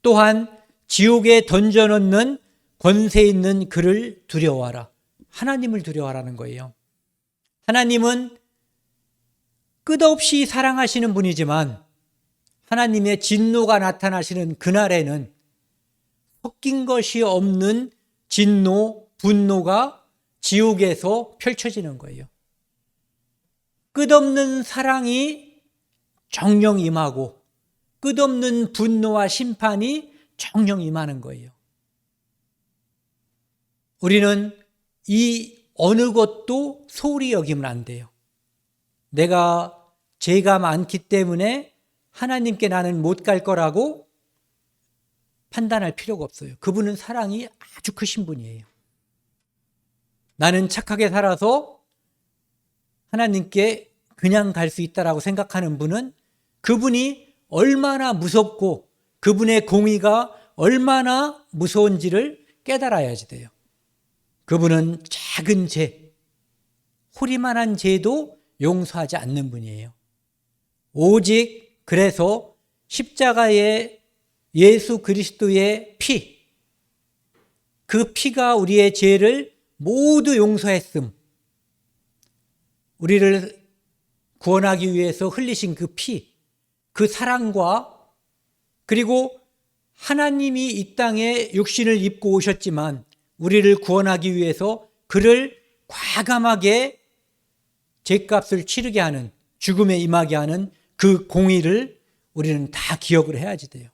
또한 지옥에 던져놓는 권세 있는 그를 두려워하라. 하나님을 두려워하라는 거예요. 하나님은 끝없이 사랑하시는 분이지만 하나님의 진노가 나타나시는 그날에는 섞인 것이 없는 진노, 분노가 지옥에서 펼쳐지는 거예요. 끝없는 사랑이 정령 임하고 끝없는 분노와 심판이 정령 임하는 거예요. 우리는 이 어느 것도 소홀히 여기면 안 돼요. 내가 죄가 많기 때문에 하나님께 나는 못 갈 거라고 판단할 필요가 없어요. 그분은 사랑이 아주 크신 분이에요. 나는 착하게 살아서 하나님께 그냥 갈 수 있다라고 생각하는 분은 그분이 얼마나 무섭고 그분의 공의가 얼마나 무서운지를 깨달아야지 돼요. 그분은 작은 죄, 호리만한 죄도 용서하지 않는 분이에요. 오직 그래서 십자가의 예수 그리스도의 피, 그 피가 우리의 죄를 모두 용서했음. 우리를 구원하기 위해서 흘리신 그 피, 그 사랑과 그리고 하나님이 이 땅에 육신을 입고 오셨지만 우리를 구원하기 위해서 그를 과감하게 죄값을 치르게 하는, 죽음에 임하게 하는 그 공의를 우리는 다 기억을 해야지 돼요.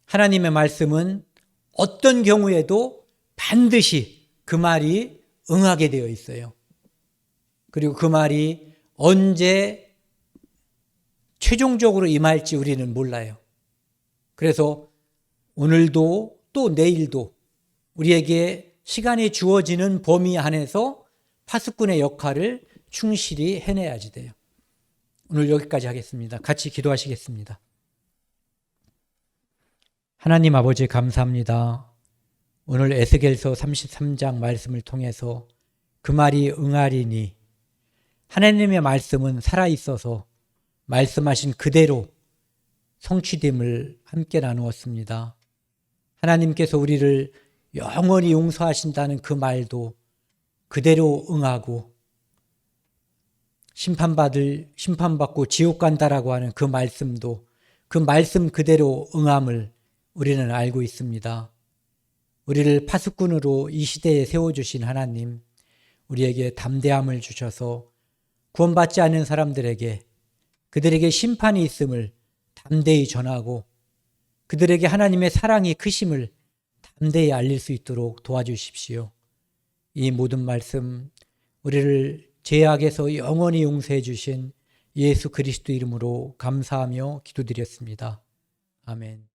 하나님의 말씀은 어떤 경우에도 반드시 그 말이 응하게 되어 있어요. 그리고 그 말이 언제 최종적으로 임할지 우리는 몰라요. 그래서 오늘도 또 내일도 우리에게 시간이 주어지는 범위 안에서 파수꾼의 역할을 충실히 해내야지 돼요. 오늘 여기까지 하겠습니다. 같이 기도하시겠습니다. 하나님 아버지 감사합니다. 오늘 에스겔서 33장 말씀을 통해서 그 말이 응하리니 하나님의 말씀은 살아있어서 말씀하신 그대로 성취됨을 함께 나누었습니다. 하나님께서 우리를 영원히 용서하신다는 그 말도 그대로 응하고 심판받고 지옥 간다라고 하는 그 말씀도 그 말씀 그대로 응함을 우리는 알고 있습니다. 우리를 파수꾼으로 이 시대에 세워주신 하나님, 우리에게 담대함을 주셔서 구원받지 않은 사람들에게 그들에게 심판이 있음을 담대히 전하고 그들에게 하나님의 사랑이 크심을 담대히 알릴 수 있도록 도와주십시오. 이 모든 말씀 우리를 죄악에서 영원히 용서해 주신 예수 그리스도 이름으로 감사하며 기도드렸습니다. 아멘.